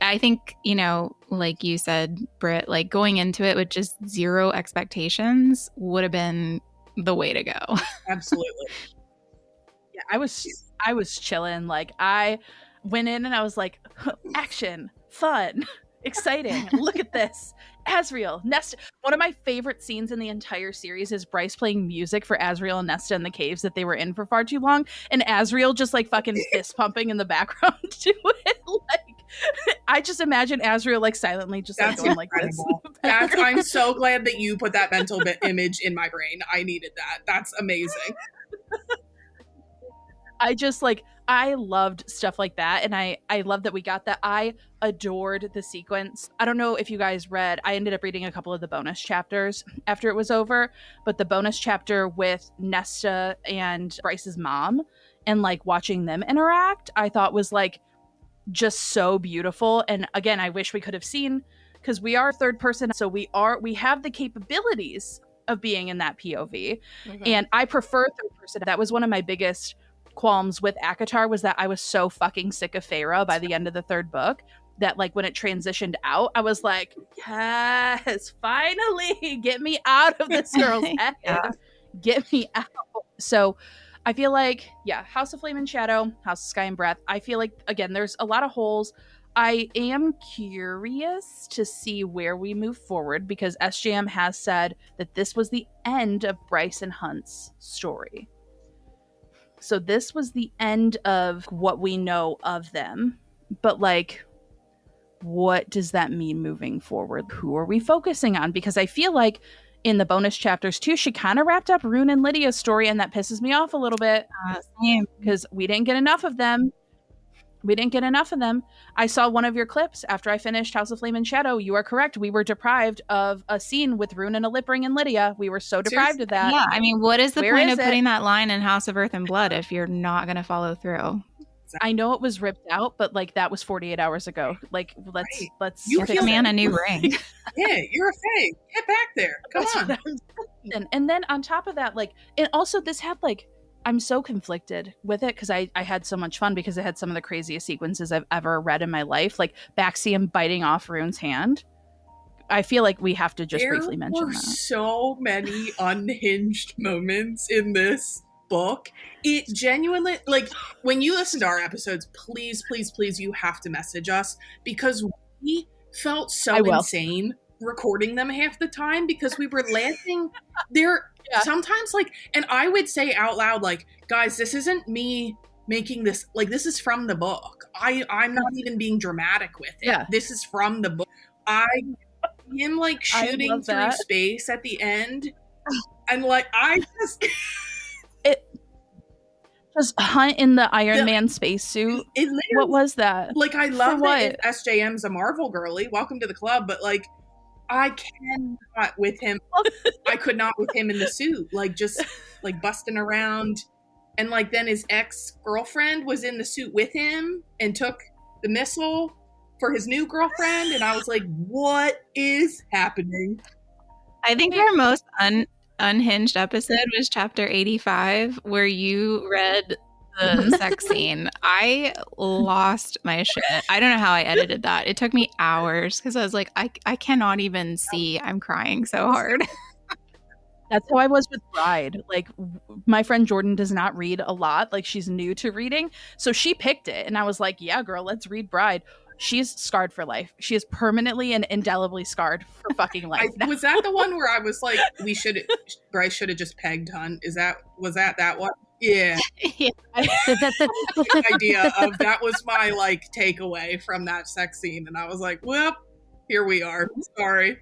I think, you know, like you said, Britt, like going into it with just zero expectations would have been the way to go.
Absolutely.
Yeah, I was chilling. Like, I went in and I was like, action, fun, exciting, look at this. Azriel, Nesta. One of my favorite scenes in the entire series is Bryce playing music for Azriel and Nesta in the caves that they were in for far too long, and Azriel just like fucking fist pumping in the background to it. Like, I just imagine Azriel like silently just like going
incredible.
Like this.
I'm so glad that you put that mental image in my brain. I needed that. That's amazing.
I loved stuff like that, and I love that we got that. I adored the sequence. I don't know if you guys read, I ended up reading a couple of the bonus chapters after it was over, but the bonus chapter with Nesta and Bryce's mom and like watching them interact, I thought was like just so beautiful. And again, I wish we could have seen, because we are third person, so we have the capabilities of being in that POV. Mm-hmm. And I prefer third person. That was one of my biggest qualms with ACOTAR, was that I was so fucking sick of Feyre by the end of the third book that like when it transitioned out, I was like, yes, finally get me out of this girl's head. Get me out. So I feel like, House of Flame and Shadow, House of Sky and Breath, I feel like, again, there's a lot of holes. I am curious to see where we move forward, because SJM has said that this was the end of Bryce and Hunt's story. So this was the end of what we know of them. But like, what does that mean moving forward? Who are we focusing on? Because I feel like in the bonus chapters too, she kind of wrapped up Rune and Lydia's story, and that pisses me off a little bit. Same. Because we didn't get enough of them. I saw one of your clips after I finished House of Flame and Shadow. You are correct. We were deprived of a scene with Rune and Lipring and Lydia. We were so deprived of that.
Yeah, I mean, what is the point of putting that line in House of Earth and Blood if you're not going to follow through?
I know it was ripped out, but like that was 48 hours ago. Like let's
You
Give
feel
the man
that.
a new ring.
Yeah, you're a fae. Get back there. Come
That's
on.
what I'm saying. And then on top of that, like, and also this had like, I'm so conflicted with it because I had so much fun because it had some of the craziest sequences I've ever read in my life, like Baxium biting off Rune's hand. I feel like we have to just briefly mention
There were
that.
so many unhinged moments in this book. It genuinely, like, when you listen to our episodes, please, you have to message us because we felt so insane recording them half the time because we were laughing. Sometimes, like, and I would say out loud, like, guys, this isn't me making this, like, this is from the book. I'm not even being dramatic with it.
Yeah.
This is from the book. Him like shooting through space at the end, and like
just Hunt in the Iron Man spacesuit. What was that?
Like, I love that SJM's a Marvel girly. Welcome to the club, but like, I cannot with him. I could not with him in the suit, like just like busting around, and like then his ex-girlfriend was in the suit with him and took the missile for his new girlfriend, and I was like, what is happening?
I think our most unhinged episode was chapter 85, where you read the sex scene. I lost my shit. I don't know how I edited that. It took me hours because I was like, I cannot even see. I'm crying so hard.
That's how I was with Bride. Like, my friend Jordan does not read a lot. Like, she's new to reading. So she picked it. And I was like, yeah, girl, let's read Bride. She's scarred for life. She is permanently and indelibly scarred for fucking life.
Was that the one where I was like, Bryce should have just pegged Hunt? Was that one? Yeah. The idea of that was my like takeaway from that sex scene. And I was like, well, here we are. Sorry.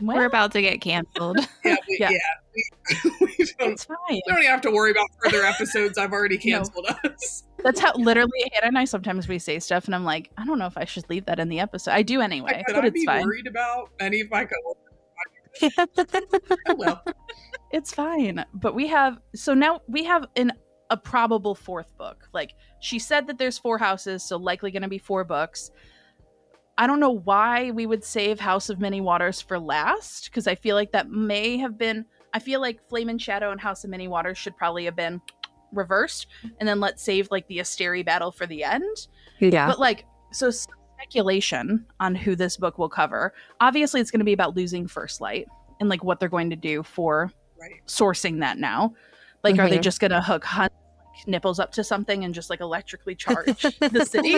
Well,
we're about to get canceled.
It's fine.
We don't even have to worry about further episodes. I've already canceled us.
That's how literally Hannah and I sometimes we say stuff, and I'm like, I don't know if I should leave that in the episode. I do anyway, but it's fine.
Worried about any of my coworkers? I will.
It's fine. But now we have a probable fourth book. Like, she said that there's 4 houses, so likely going to be 4 books. I don't know why we would save House of Many Waters for last, because I feel like that may have been, I feel like Flame and Shadow and House of Many Waters should probably have been reversed, and then let's save like the Asteri battle for the end.
Yeah.
But like, so speculation on who this book will cover. Obviously, it's going to be about losing First Light and like what they're going to do for sourcing that now. Like, are they just going to hook Hunt nipples up to something and just like electrically charge the city?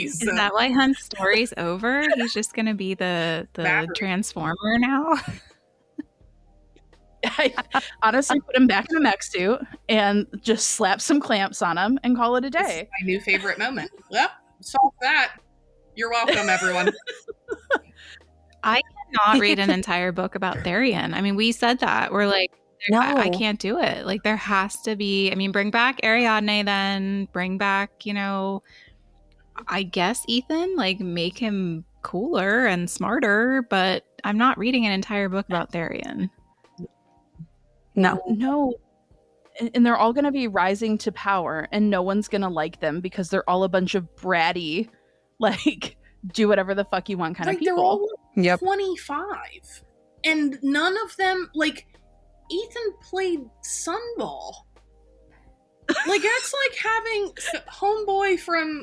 Is that why Hunt's story's over? He's just gonna be the transformer now.
I honestly put him back in a mech suit and just slap some clamps on him and call it a day.
My new favorite moment. Well, solve that. You're welcome, everyone.
I cannot read an entire book about Therian. I mean, we said that. We're like, no. I can't do it. Like, there has to be, I mean, bring back Ariadne then, bring back, I guess Ethan, like, make him cooler and smarter, but I'm not reading an entire book about Therian.
No. And they're all going to be rising to power, and no one's going to like them because they're all a bunch of bratty, like, do whatever the fuck you want kind of people.
They're all 25. And none of them, like, Ethan played Sunball. Like, that's like having homeboy from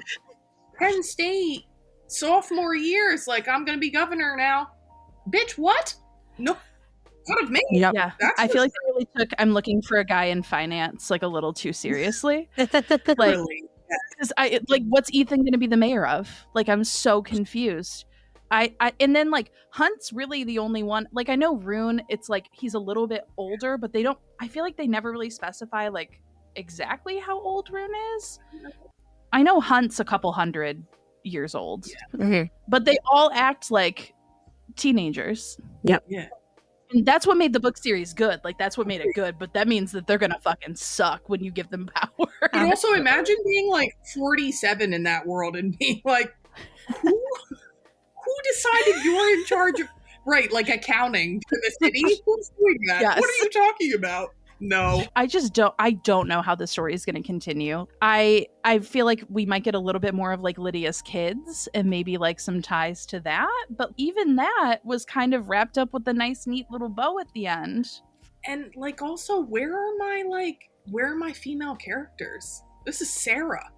Penn State sophomore year is like, I'm going to be governor now. Bitch, what? No, not of me.
Yep. Yeah, I feel like they really took I'm looking for a guy in finance like a little too seriously. Like,
really?
Because what's Ethan going to be the mayor of? Like, I'm so confused. And then like Hunt's really the only one. Like, I know Rune, it's like he's a little bit older, but I feel like they never really specify like exactly how old Rune is. I know Hunt's a couple 100 years old, but they all act like teenagers.
Yep.
Yeah.
And that's what made the book series good. Like, that's what made it good, but that means that they're gonna fucking suck when you give them power.
And also imagine being like 47 in that world and being like, who decided you're in charge of, like, accounting for the city? Who's doing that?
Yes.
What are you talking about? No.
I don't know how the story is going to continue. I feel like we might get a little bit more of like Lydia's kids and maybe like some ties to that, but even that was kind of wrapped up with a nice neat little bow at the end.
And like also where are my female characters? This is Sarah.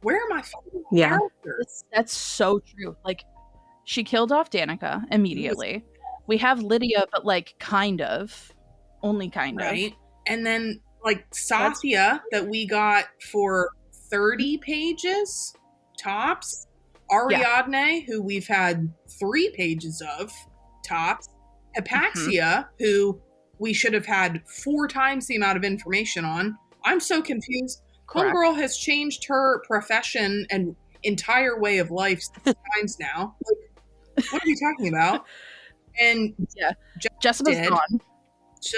Where are my female characters?
That's so true. Like she killed off Danica immediately. We have Lydia, but like kind of. Only kind of.
Right. And then like Sathya that we got for 30 pages tops. Ariadne, who we've had 3 pages of tops. Hypaxia, who we should have had 4 times the amount of information on. I'm so confused. Homegirl has changed her profession and entire way of life 6 times now. Like, what are you talking about? And
Jessica's
dead.
gone.
So,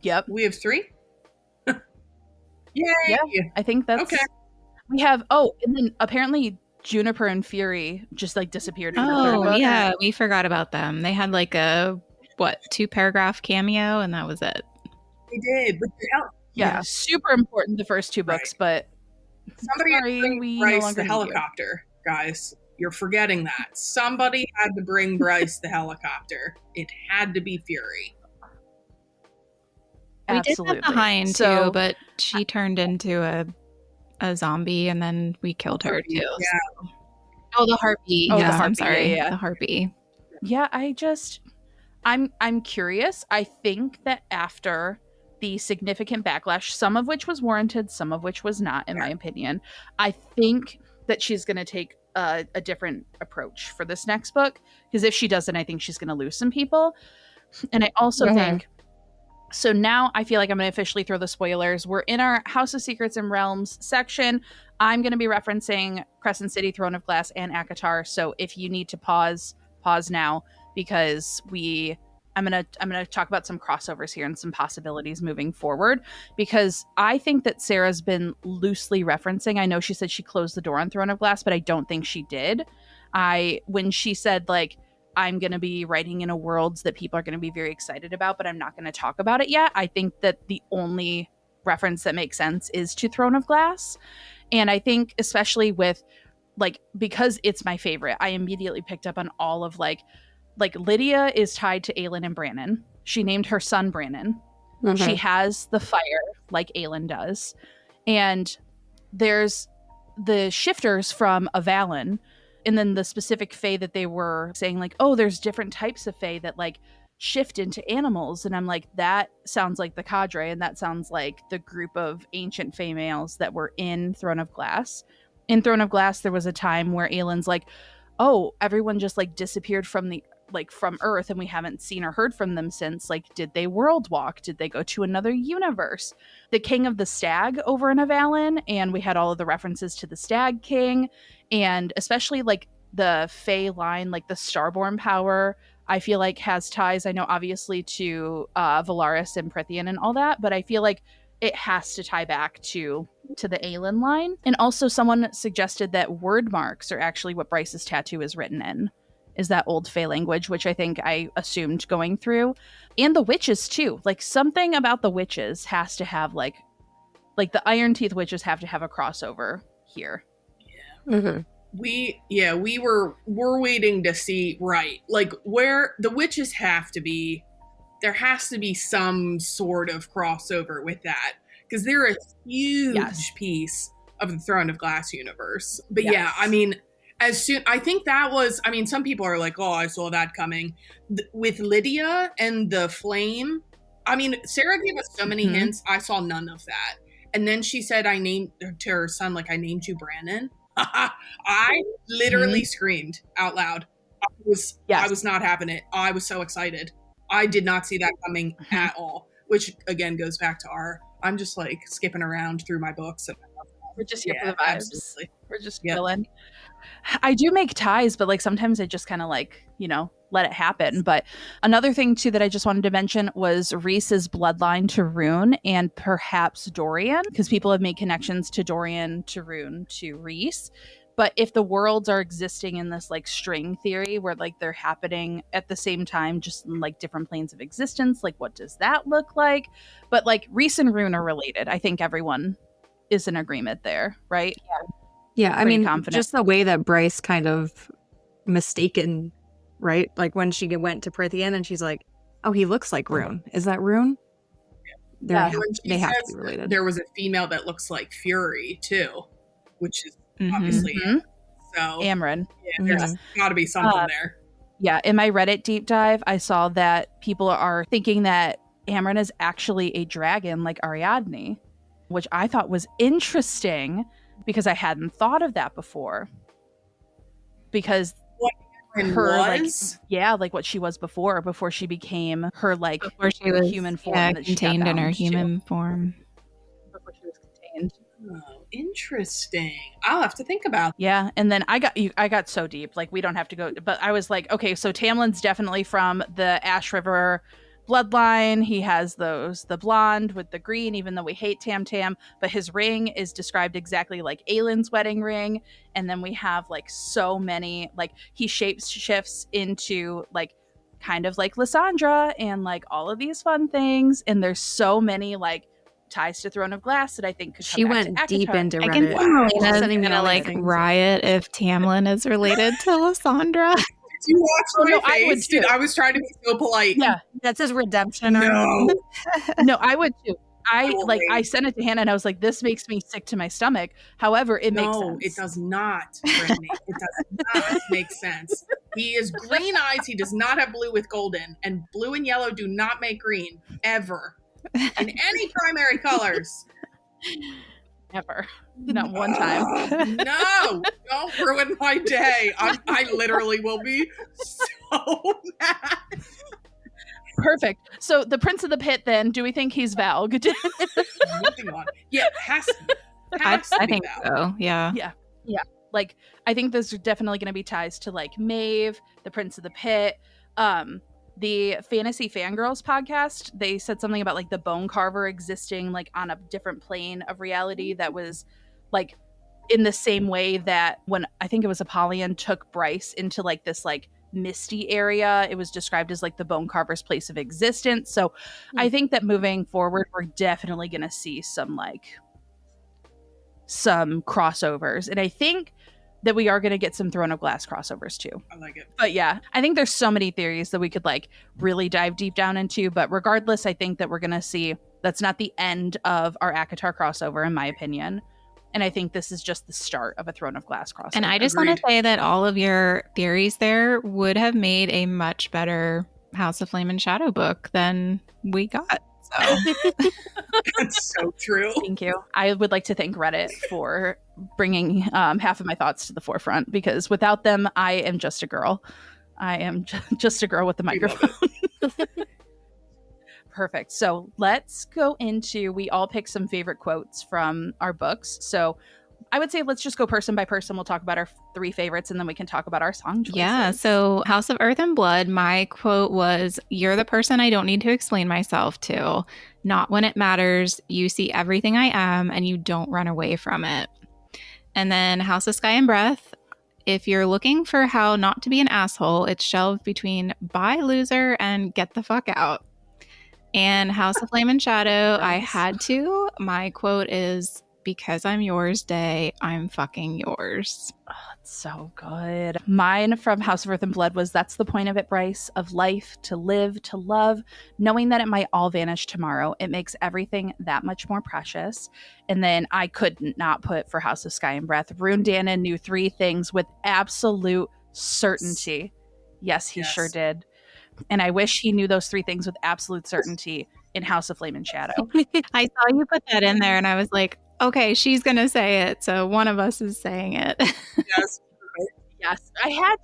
yep,
we have 3. Yay!
Yeah, I think that's
okay.
We have and then apparently Juniper and Fury just like disappeared. In the third book.
Yeah, we forgot about them. They had like a 2-paragraph cameo, and that was it.
They did, but
super important the first 2 books, but
somebody had to bring Bryce the helicopter, guys. You're forgetting that. Somebody had to bring Bryce the helicopter. It had to be Fury.
Absolutely.
We did have the Hind too, but she turned into a zombie, and then we killed her too.
Yeah.
Oh, the harpy.
Oh,
yeah,
the harpy.
I'm sorry.
Yeah.
The harpy.
Yeah, I'm curious. I think that after the significant backlash, some of which was warranted, some of which was not, in my opinion, I think that she's going to take a different approach for this next book. Because if she doesn't, I think she's going to lose some people. And I also think... So now I feel like I'm going to officially throw the spoilers. We're in our House of Secrets and Realms section. I'm going to be referencing Crescent City, Throne of Glass, and ACOTAR. So if you need to pause now, because I'm gonna talk about some crossovers here and some possibilities moving forward, because I think that Sarah's been loosely referencing. I know she said she closed the door on Throne of Glass, but I don't think she did. When she said like, I'm going to be writing in a world that people are going to be very excited about, but I'm not going to talk about it yet. I think that the only reference that makes sense is to Throne of Glass. And I think especially with like, because it's my favorite, I immediately picked up on all of like Lydia is tied to Aelin and Brannon. She named her son Brannon. She has the fire like Aelin does. And there's the shifters from Avalon. And then the specific fae that they were saying like, oh, there's different types of fae that like shift into animals. And I'm like, that sounds like the cadre. And that sounds like the group of ancient fae males that were in Throne of Glass. In Throne of Glass, there was a time where Aelin's like, oh, everyone just like disappeared from Earth and we haven't seen or heard from them since. Like, did they world walk? Did they go to another universe? The King of the Stag over in Avalon, and we had all of the references to the Stag King, and especially like the Fae line, like the Starborn power, I feel like has ties. I know obviously to Valaris and Prithian and all that, but I feel like it has to tie back to the Aelin line. And also someone suggested that word marks are actually what Bryce's tattoo is written in. Is that old Fae language, which I think I assumed going through. And the witches too. Like something about the witches has to have like the Iron Teeth witches have to have a crossover here.
Yeah. We're waiting to see, right, like where the witches have to be. There has to be some sort of crossover with that, because they're a huge piece of the Throne of Glass universe. But yeah, I mean, I think that was, I mean, some people are like, oh, I saw that coming. With Lydia and the flame, I mean, Sarah gave us so many hints. I saw none of that. And then she said, I named to her son, like, I named you Brannon. I literally screamed out loud. I was not having it. I was so excited. I did not see that coming at all, which again goes back to I'm just like skipping around through my books. And
we're just here for the vibes.
Absolutely.
We're just chilling. I do make ties, but like sometimes I just kind of like, let it happen. But another thing too that I just wanted to mention was Rhys's bloodline to Rune and perhaps Dorian, because people have made connections to Dorian, to Rune, to Rhys. But if the worlds are existing in this like string theory where like they're happening at the same time, just in like different planes of existence, like what does that look like? But like Reese and Rune are related. I think everyone is in agreement there, right?
Yeah, I
Pretty
mean,
confident.
just the way that Bryce kind of mistaken, right? Like when she went to Prithian and she's like, oh, he looks like Rune. Is that Rune?
Yeah.
They have to be related.
There was a female that looks like Fury too, which is obviously
Mhm.
so
Amryn.
yeah, there's got to be something there.
Yeah, in my Reddit deep dive, I saw that people are thinking that Amryn is actually a dragon like Ariadne, which I thought was interesting because I hadn't thought of that before. Because
And
her
was?
like what she was before she became her like
Before she was
human form that she got
contained in her
bound to.
human form.
Before she was contained.
Oh, interesting. I'll have to think about
Yeah, and then I got so deep, like we don't have to go, but I was like, okay, so Tamlin's definitely from the Ash River bloodline. He has the blonde with the green, even though we hate Tam Tam, but his ring is described exactly like Aylin's wedding ring. And then we have like so many, like he shapeshifts into like kind of like Lysandra and like all of these fun things. And there's so many like ties to Throne of Glass that I think could come
She
back
went
to
deep
Akatar.
into
I can
Reddit.
see Melina's
Sending me
gonna
all these
like
things.
riot if Tamlin is related to Lysandra.
Did you watch my
no, I would
face?
too.
Dude, I was trying to be so polite.
Yeah,
That's his redemption.
No.
no, I would too. I
Totally.
sent it to Hannah and I was like, this makes me sick to my stomach. However, it makes sense.
No, it does not, Brittany. It does not make sense. He is green eyes. He does not have blue with golden. And blue and yellow do not make green, ever. In any primary colors.
Ever. Not one time.
No, don't ruin my day. I literally will be so mad.
Perfect. So the Prince of the Pit then, do we think he's Valg?
Moving on. Yeah, has to be.
I
Be
think
Val.
so. Yeah.
Yeah. Like, I think there's definitely going to be ties to like Maeve, the Prince of the Pit. The Fantasy Fangirls podcast, they said something about like the bone carver existing like on a different plane of reality that was like in the same way that when I think it was Apollyon took Bryce into like this like misty area, it was described as like the bone carver's place of existence. So I think that moving forward, we're definitely going to see some crossovers. And I think that we are going to get some Throne of Glass crossovers too.
I like it.
But yeah, I think there's so many theories that we could like really dive deep down into. But regardless, I think that we're going to see that's not the end of our Akatar crossover, in my opinion. And I think this is just the start of a Throne of Glass crossover.
And I just want to say that all of your theories there would have made a much better House of Flame and Shadow book than we got. So
That's so true.
Thank you. I would like to thank Reddit for bringing half of my thoughts to the forefront, because without them, I am just a girl. I am just a girl with the microphone. Perfect. So let's go into, we all pick some favorite quotes from our books. So I would say let's just go person by person. We'll talk about our 3 favorites and then we can talk about our song choices.
yeah. So House of Earth and Blood, my quote was, "You're the person I don't need to explain myself to. Not when it matters. You see everything I am and you don't run away from it." And then House of Sky and Breath, "If you're looking for how not to be an asshole, it's shelved between bye loser and get the fuck out." And House of Flame and Shadow, I had to. My quote is, "Because I'm yours, Day, I'm fucking yours."
Oh, it's so good. Mine from House of Earth and Blood was, "That's the point of it, Bryce, of life, to live, to love, knowing that it might all vanish tomorrow. It makes everything that much more precious." And then I could not put for House of Sky and Breath, "Rune Dannon knew 3 things with absolute certainty." Yes, he sure did. And I wish he knew those 3 things with absolute certainty in House of Flame and Shadow.
I saw you put that in there and I was like, okay, she's going to say it. So one of us is saying it.
Yes.
Yes, I had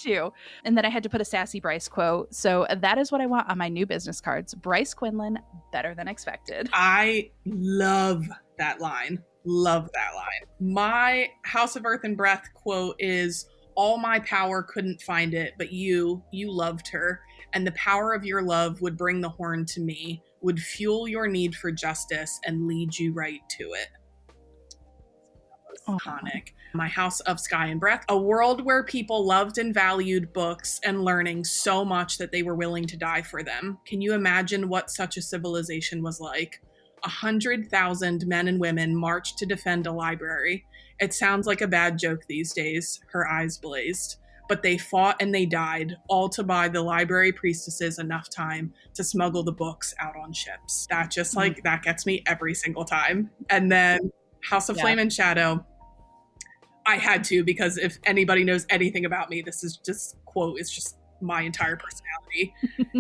to. And then I had to put a sassy Bryce quote. So that is what I want on my new business cards. Bryce Quinlan, better than expected.
I love that line. Love that line. My House of Earth and Breath quote is, "All my power couldn't find it, but you loved her. And the power of your love would bring the horn to me, would fuel your need for justice and lead you right to it." iconic. My House of Sky and Breath, a world where people loved and valued books and learning so much that they were willing to die for them. Can you imagine what such a civilization was like? 100,000 men and women marched to defend a library. It sounds like a bad joke these days. Her eyes blazed. But they fought and they died, all to buy the library priestesses enough time to smuggle the books out on ships. That just that gets me every single time. And then House of Flame and Shadow, I had to, because if anybody knows anything about me, this is just quote, it's just my entire personality.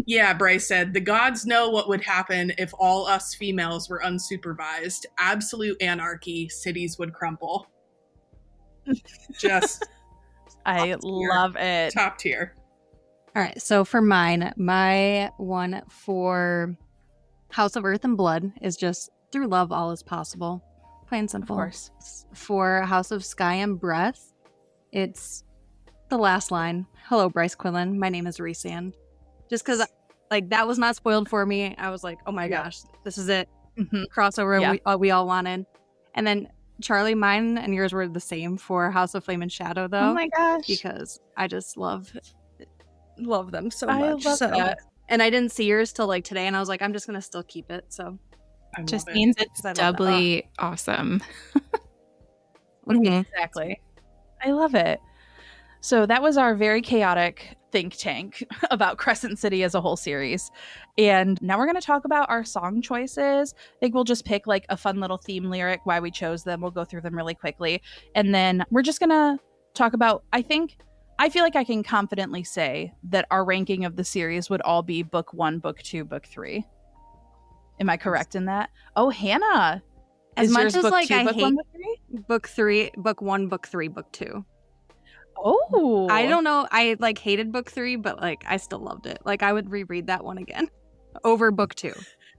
Yeah, Bryce said, the gods know what would happen if all us females were unsupervised. Absolute anarchy, cities would crumble. Just
I love it.
Top tier.
All right, so for mine, my one for House of Earth and Blood is just through love all is possible. Plain simple.
Of course.
For House of Sky and Breath, it's the last line. Hello, Bryce Quillen. My name is Rhysand. Just because that was not spoiled for me. I was like, oh my gosh, this is it. Crossover we all wanted. And then Charlie, mine and yours were the same for House of Flame and Shadow, though.
Oh my gosh.
Because I just love them so much.
I love that.
And I didn't see yours till today, and I was like, I'm just going to still keep it. So
just means it's doubly awesome.
Exactly. I love it. So that was our very chaotic think tank about Crescent City as a whole series. And now we're going to talk about our song choices. I think we'll just pick a fun little theme lyric, why we chose them. We'll go through them really quickly. And then we're just going to talk about, I feel like I can confidently say that our ranking of the series would all be book 1, book 2, book 3. Am I correct in that? Oh, Hannah.
As much as
book
I
2, book
hate
1, book 3?
book 3, book 1, book 3, book 2.
Oh,
I don't know. I hated book 3, but I still loved it. I would reread that one again over book 2.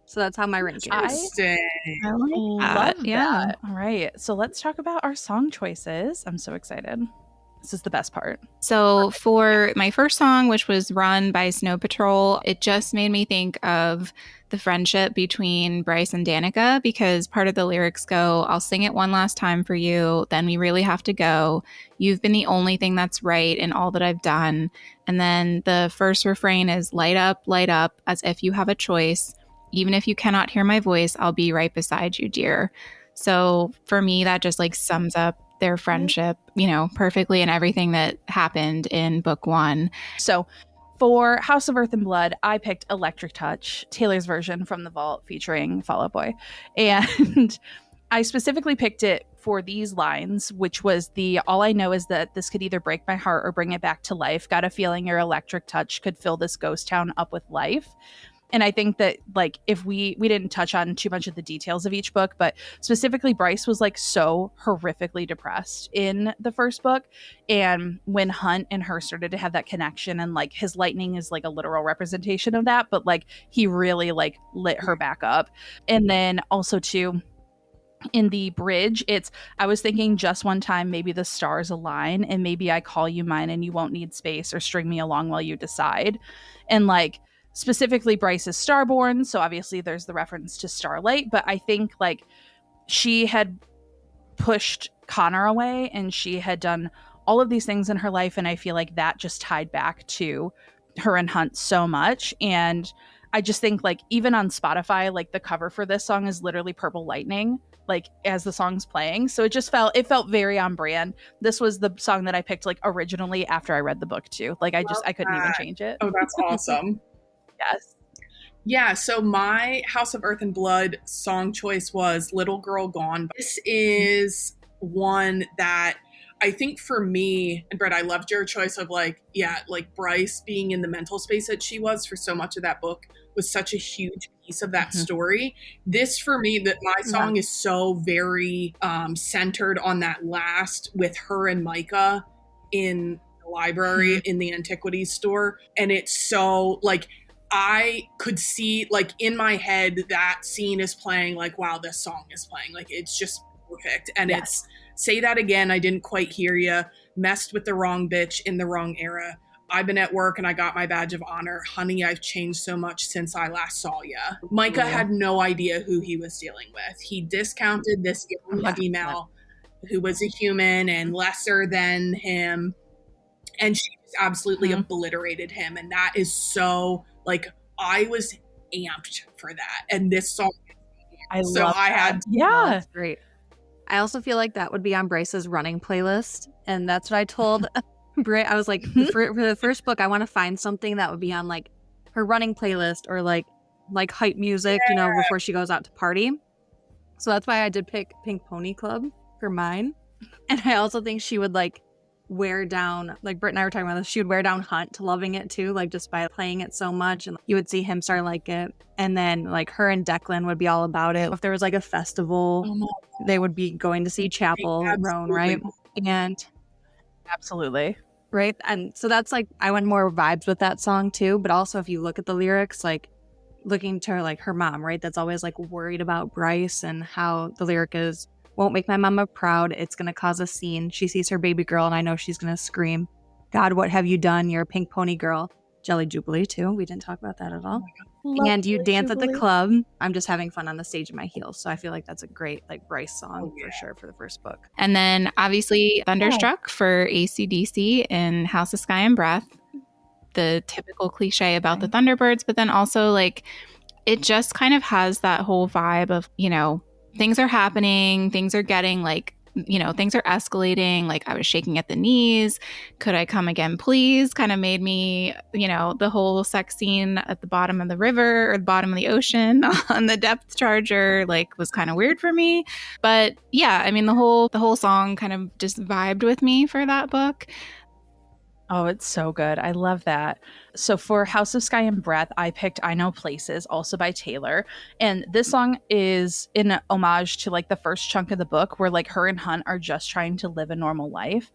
So that's how my ranking is.
I love that. All right. So let's talk about our song choices. I'm so excited. This is the best part.
So for my first song, which was Run by Snow Patrol, it just made me think of the friendship between Bryce and Danica, because part of the lyrics go, I'll sing it one last time for you, then we really have to go. You've been the only thing that's right in all that I've done. And then the first refrain is light up, as if you have a choice. Even if you cannot hear my voice, I'll be right beside you, dear. So for me, that just sums up their friendship, perfectly, and everything that happened in book 1.
So for House of Earth and Blood, I picked Electric Touch, Taylor's version from The Vault featuring Fall Out Boy. And I specifically picked it for these lines, which was all I know is that this could either break my heart or bring it back to life. Got a feeling your electric touch could fill this ghost town up with life. And I think that if we didn't touch on too much of the details of each book, but specifically Bryce was so horrifically depressed in the first book. And when Hunt and her started to have that connection, and his lightning is a literal representation of that, but he really lit her back up. And then also too, in the bridge, I was thinking just one time maybe the stars align and maybe I call you mine and you won't need space or string me along while you decide. And specifically Bryce is Starborn, so obviously there's the reference to Starlight, but I think she had pushed Connor away and she had done all of these things in her life, and I feel that just tied back to her and Hunt so much. And I just think even on Spotify, the cover for this song is literally purple lightning as the song's playing, so it felt very on brand. This was the song that I picked originally after I read the book too. I couldn't even change it.
Oh, that's awesome.
Yes.
Yeah, so my House of Earth and Blood song choice was Little Girl Gone. This is one that I think for me, and Britt, I loved your choice of Bryce being in the mental space that she was for so much of that book was such a huge piece of that story. This for me, that my song is so very centered on that last with her and Micah in the library in the antiquities store. And it's so I could see in my head that scene is playing wow, this song is playing. It's just perfect. And it's say that again, I didn't quite hear you. Messed with the wrong bitch in the wrong era. I've been at work and I got my badge of honor. Honey, I've changed so much since I last saw ya. Micah had no idea who he was dealing with. He discounted this young female who was a human and lesser than him. And she just absolutely obliterated him. And that is so, like, I was amped for that. And this song,
yeah,
that's great. I also feel like that would be on Bryce's running playlist. And that's what I told Britt. I was like, for the first book, I want to find something that would be on like her running playlist or like hype music, you know, before she goes out to party. So that's why I did pick Pink Pony Club for mine. And I also think she would like wear down, like Britt and I were talking about this, she would wear down Hunt to loving it too, like just by playing it so much. And you would see him start to like it. And then like her and Declan would be all about it. If there was like a festival, they would be going to see Chapel Roan, right? And
absolutely.
Right. And so that's like, I went more vibes with that song too. But also if you look at the lyrics, like looking to her, like her mom, right? That's always like worried about Bryce and how the lyric is, won't make my mama proud. It's going to cause a scene. She sees her baby girl and I know she's going to scream, God, what have you done? You're a pink pony girl. Jelly Jubilee too. We didn't talk about that at all. And you dance at the club. I'm just having fun on the stage in my heels. So I feel like that's a great like Bryce song for sure for the first book.
And then obviously Thunderstruck for AC/DC in House of Sky and Breath. The typical cliche about the Thunderbirds, but then also like it just kind of has that whole vibe of, you know, things are happening, things are getting like, you know, things are escalating. Like I was shaking at the knees. Could I come again, please? Kind of made me, you know, the whole sex scene at the bottom of the river or the bottom of the ocean on the depth charger, like was kind of weird for me. But yeah, I mean, the whole song kind of just vibed with me for that book.
Oh, it's so good. I love that. So for House of Sky and Breath, I picked I Know Places, also by Taylor. And this song is in homage to like the first chunk of the book where like her and Hunt are just trying to live a normal life.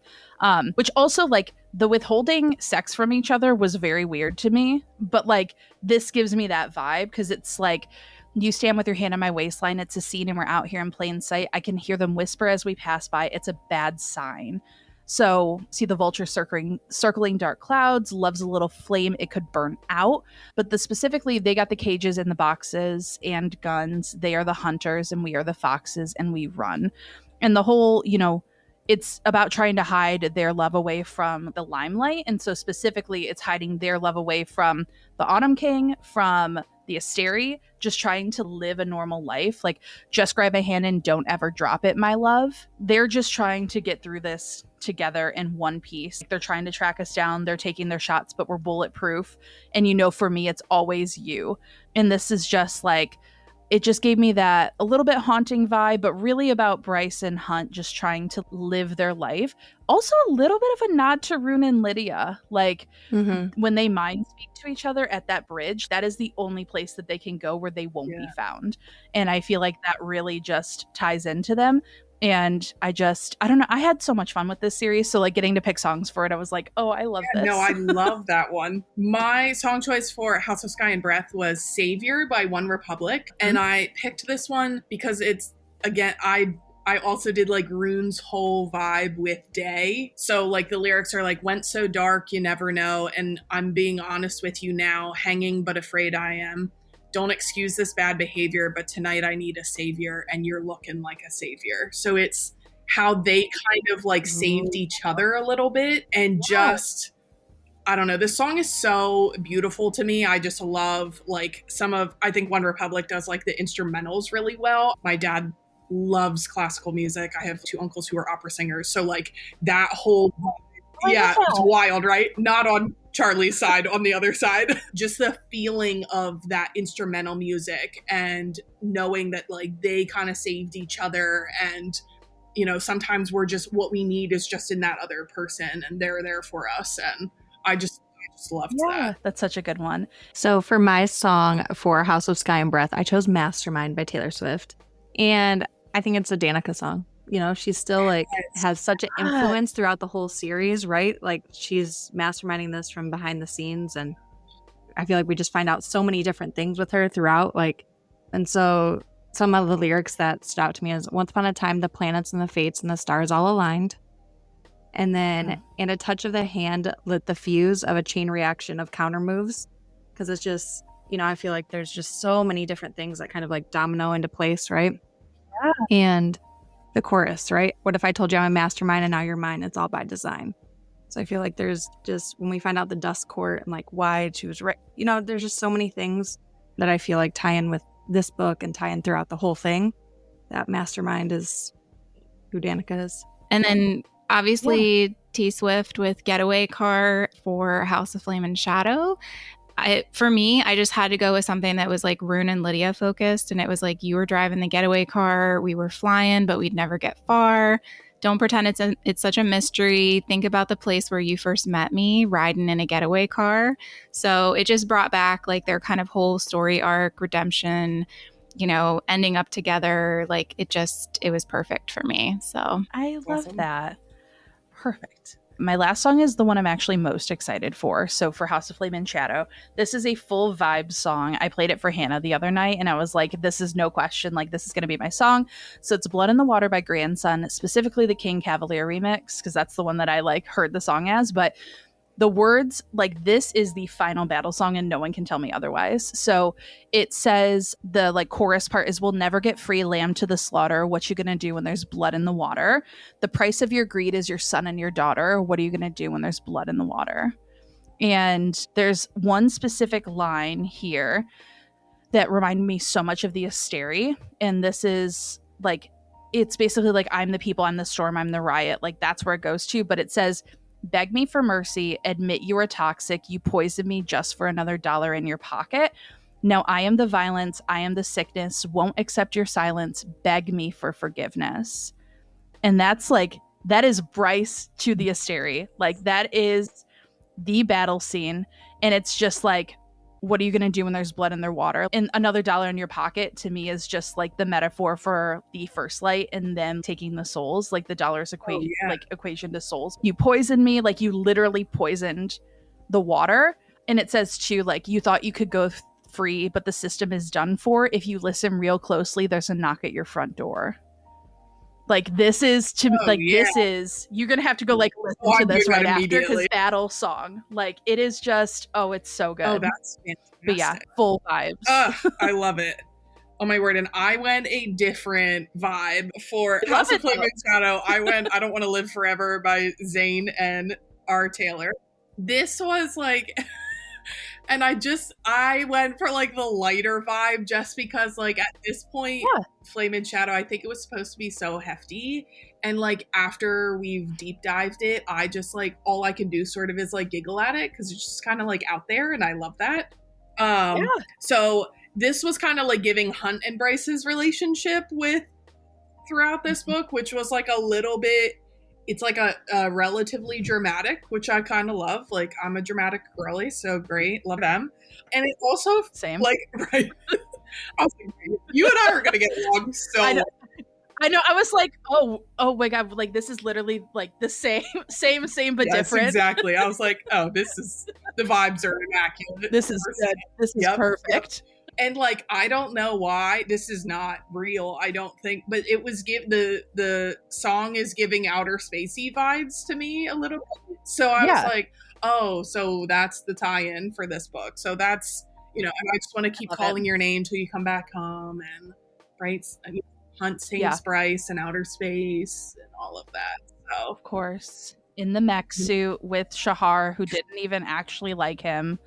Which also like the withholding sex from each other was very weird to me. But like this gives me that vibe because it's like, you stand with your hand on my waistline. It's a scene and we're out here in plain sight. I can hear them whisper as we pass by. It's a bad sign. So see the vulture circling dark clouds, loves a little flame, it could burn out. But specifically, they got the cages and the boxes and guns. They are the hunters and we are the foxes and we run. And the whole, you know, it's about trying to hide their love away from the limelight. And so specifically, it's hiding their love away from the Autumn King, from the Asteri, just trying to live a normal life. Like, just grab my hand and don't ever drop it, my love. They're just trying to get through this together in one piece. They're trying to track us down. They're taking their shots, but we're bulletproof. And you know, for me, it's always you. And this is just like, it just gave me that a little bit haunting vibe, but really about Bryce and Hunt just trying to live their life. Also a little bit of a nod to Rune and Lydia. Like when they mind speak to each other at that bridge, that is the only place that they can go where they won't be found. And I feel like that really just ties into them. And I don't know. I had so much fun with this series. So like getting to pick songs for it, I was like, oh, I love this.
No, I love that one. My song choice for House of Sky and Breath was Savior by One Republic. And I picked this one because it's, again, I also did like Rune's whole vibe with Day. So like the lyrics are like, went so dark, you never know. And I'm being honest with you now, hanging but afraid I am. Don't excuse this bad behavior, but tonight I need a savior and you're looking like a savior. So it's how they kind of like saved each other a little bit and just, I don't know, this song is so beautiful to me. I just love like I think One Republic does like the instrumentals really well. My dad loves classical music. I have 2 uncles who are opera singers. So like that whole, it's wild, right? Not on Charlie's side, on the other side. Just the feeling of that instrumental music and knowing that like they kind of saved each other. And, you know, sometimes we're just, what we need is just in that other person and they're there for us. And I just loved that.
That's such a good one.
So for my song for House of Sky and Breath, I chose Mastermind by Taylor Swift. And I think it's a Danica song. You know, she's still like has such an influence throughout the whole series, right? Like she's masterminding this from behind the scenes. And I feel like we just find out so many different things with her throughout. Like, and so some of the lyrics that stood out to me is once upon a time, the planets and the fates and the stars all aligned. And then and a touch of the hand lit the fuse of a chain reaction of counter moves. Because it's just, you know, I feel like there's just so many different things that kind of like domino into place, right? Yeah. And the chorus, right? What if I told you I'm a mastermind and now you're mine? It's all by design. So I feel like there's just, when we find out the dust court and like why she was right, you know, there's just so many things that I feel like tie in with this book and tie in throughout the whole thing. That mastermind is who Danica is.
And then obviously T Swift with Getaway Car for House of Flame and Shadow. For me, I just had to go with something that was like Rune and Lydia focused. And it was like, you were driving the getaway car, we were flying, but we'd never get far. Don't pretend it's such a mystery. Think about the place where you first met me, riding in a getaway car. So it just brought back like their kind of whole story arc, redemption, you know, ending up together. Like it was perfect for me. So
I love that. Perfect. My last song is the one I'm actually most excited for. So for House of Flame and Shadow, this is a full vibe song. I played it for Hannah the other night and I was like, this is no question. Like this is going to be my song. So it's Blood in the Water by Grandson, specifically the King Cavalier remix, because that's the one that I like heard the song as. But the words, like this is the final battle song and no one can tell me otherwise. So it says the like chorus part is, we'll never get free, lamb to the slaughter. What you gonna do when there's blood in the water? The price of your greed is your son and your daughter. What are you gonna do when there's blood in the water? And there's one specific line here that reminded me so much of the Asteri. And this is like, it's basically like, I'm the people, I'm the storm, I'm the riot. Like that's where it goes to. But it says, beg me for mercy, admit you are toxic, you poisoned me just for another dollar in your pocket. Now I am the violence, I am the sickness, won't accept your silence, beg me for forgiveness. And that's like, that is Bryce to the Asteri. Like that is the battle scene. And it's just like, what are you going to do when there's blood in their water? And another dollar in your pocket to me is just like the metaphor for the First Light and them taking the souls, like the dollar's equation to souls. You poisoned me, like you literally poisoned the water. And it says too, like you thought you could go free, but the system is done for. If you listen real closely, there's a knock at your front door. Like this is this is, you're gonna have to go like listen to this right after, because battle song, like it is just, oh, it's so good.
Oh, that's fantastic.
But yeah, full vibes.
I love it. Oh my word. And I went a different vibe for House of Flame and Shadow. I went I Don't Want to Live Forever by Zayn and R. Taylor. This was like and I went for like the lighter vibe just because like at this point, Flame and Shadow, I think it was supposed to be so hefty. And like after we've deep dived it, I just like all I can do sort of is like giggle at it because it's just kind of like out there and I love that. So this was kind of like giving Hunt and Bryce's relationship with throughout this book, which was like a little bit, it's like a relatively dramatic, which I kind of love. Like I'm a dramatic girly, so great, love them. And it also
same,
like right. I was like, you and I are gonna get along so.
I know. I was like, oh my god, like this is literally like the same, but
yes,
different.
Exactly. I was like, oh, this is the vibes are immaculate.
This is good. This is perfect.
Yep. And like, I don't know why this is not real. I don't think, but it was the song is giving outer spacey vibes to me a little bit. So I was like, oh, so that's the tie-in for this book. So that's, you know, and I just want to keep calling your name till you come back home, and Bryce, I mean, Hunt saves Bryce and outer space and all of that. So
of course, in the mech suit with Shahar, who didn't even actually like him.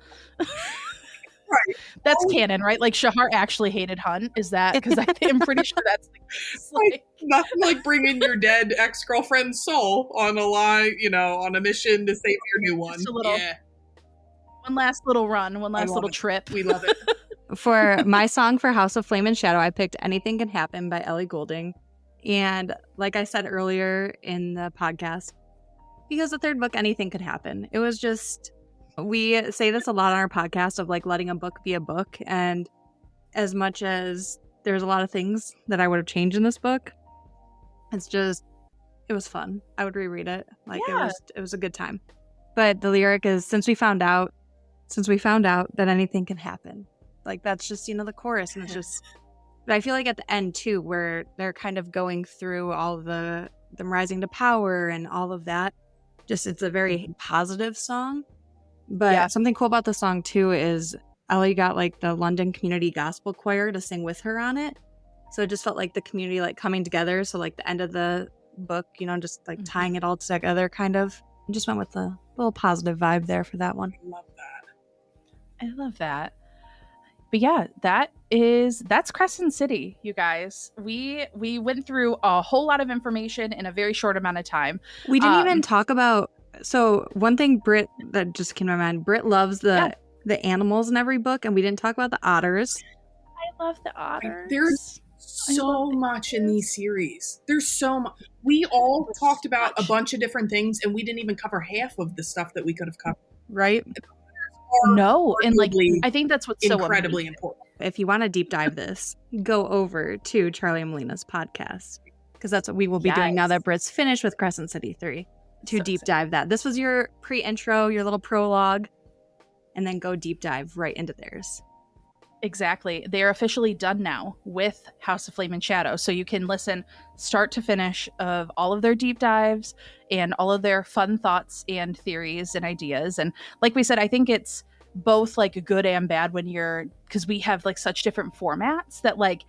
Right.
That's canon, right? Like Shahar actually hated Hunt. Is that because I'm pretty sure that's the case.
Like nothing like bringing your dead ex-girlfriend's soul on a line, you know, on a mission to save your new one.
Just a little, one last little run, one last little trip.
We love it.
For my song for House of Flame and Shadow, I picked Anything Can Happen by Ellie Goulding. And like I said earlier in the podcast, because the third book, anything could happen. It was just, we say this a lot on our podcast of like letting a book be a book. And as much as there's a lot of things that I would have changed in this book, it's just, it was fun. I would reread it. Like it was a good time. But the lyric is, since we found out that anything can happen. Like that's just, you know, the chorus. And it's just, but I feel like at the end too, where they're kind of going through all of them rising to power and all of that. Just, it's a very positive song. But something cool about the song too is Ellie got like the London Community Gospel Choir to sing with her on it. So it just felt like the community like coming together. So like the end of the book, you know, just like tying it all together kind of. I just went with a little positive vibe there for that one.
I love that.
I love that. But yeah, that's Crescent City, you guys. We went through a whole lot of information in a very short amount of time.
We didn't even talk about, so one thing Britt, that just came to my mind, Britt loves the animals in every book, and we didn't talk about the otters.
I love the otters.
There's so much in these series. There's so much. We all talked about a bunch of different things, and we didn't even cover half of the stuff that we could have covered.
Right?
No, and like I think that's what's so
incredibly important.
If you want to deep dive this, go over to Charlie and Melina's podcast, because that's what we will be doing now that Britt's finished with Crescent City 3, to deep dive that. This was your pre-intro, your little prologue, and then go deep dive right into theirs.
Exactly. They are officially done now with House of Flame and Shadow. So you can listen start to finish of all of their deep dives and all of their fun thoughts and theories and ideas. And like we said, I think it's both like good and bad because we have like such different formats that like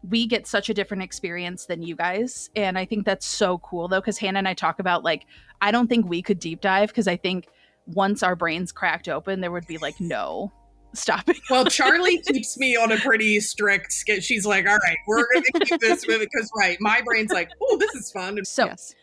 we get such a different experience than you guys. And I think that's so cool though, because Hannah and I talk about like, I don't think we could deep dive because I think once our brains cracked open, there would be like, no. Stopping.
Well, Charlie keeps me on a pretty strict schedule. She's like, all right, we're going to keep this moving because, my brain's like, oh, this is fun.
So,
yes.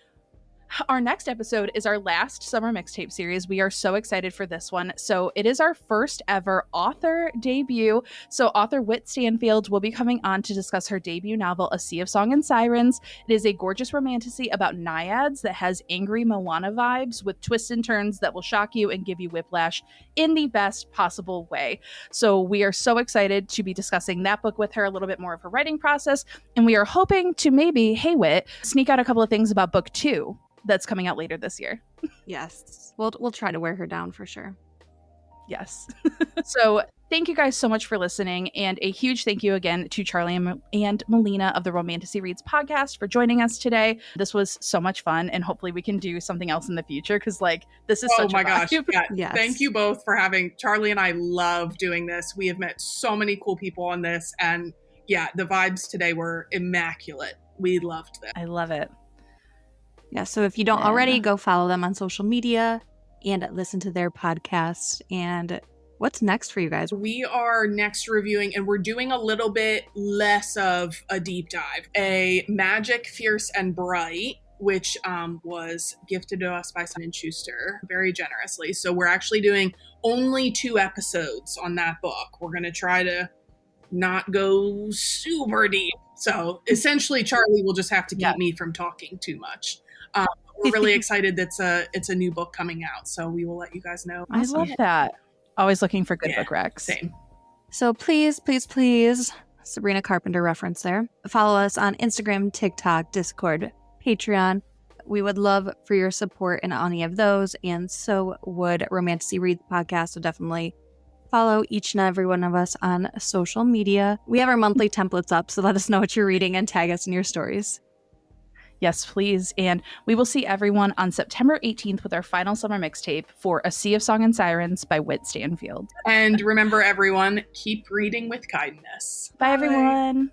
Our next episode is our last Summer Mixtape series. We are so excited for this one. So it is our first ever author debut. So author Whit Stanfield will be coming on to discuss her debut novel, A Sea of Song and Sirens. It is a gorgeous romantasy about naiads that has angry Moana vibes with twists and turns that will shock you and give you whiplash in the best possible way. So we are so excited to be discussing that book with her, a little bit more of her writing process. And we are hoping to maybe, hey Whit, sneak out a couple of things about book 2. That's coming out later this year.
Yes. We'll try to wear her down for sure.
Yes. So thank you guys so much for listening. And a huge thank you again to Charlie and Melina of the Romantasy Reads Podcast for joining us today. This was so much fun. And hopefully we can do something else in the future because like this is such a
gosh. Yeah.
Yes.
Thank you both for having Charlie and I love doing this. We have met so many cool people on this. And yeah, the vibes today were immaculate. We loved this.
I love it.
Yeah, so if you don't already, go follow them on social media and listen to their podcast. And what's next for you guys?
We are next reviewing, and we're doing a little bit less of a deep dive, a Magic, Fierce, and Bright, which was gifted to us by Simon & Schuster very generously. So we're actually doing only 2 episodes on that book. We're going to try to not go super deep. So essentially, Charlie will just have to keep me from talking too much. We're really excited that it's a new book coming out, so we will let you guys know.
I love that. Always looking for good book recs.
Same.
So please, Sabrina Carpenter reference there. Follow us on Instagram, TikTok, Discord, Patreon. We would love for your support in any of those, and so would Romantasy Reads Podcast. So definitely follow each and every one of us on social media. We have our monthly templates up, so let us know what you're reading and tag us in your stories.
Yes, please. And we will see everyone on September 18th with our final summer mixtape for A Sea of Song and Sirens by Whit Stanfield.
And remember, everyone, keep reading with kindness.
Bye everyone.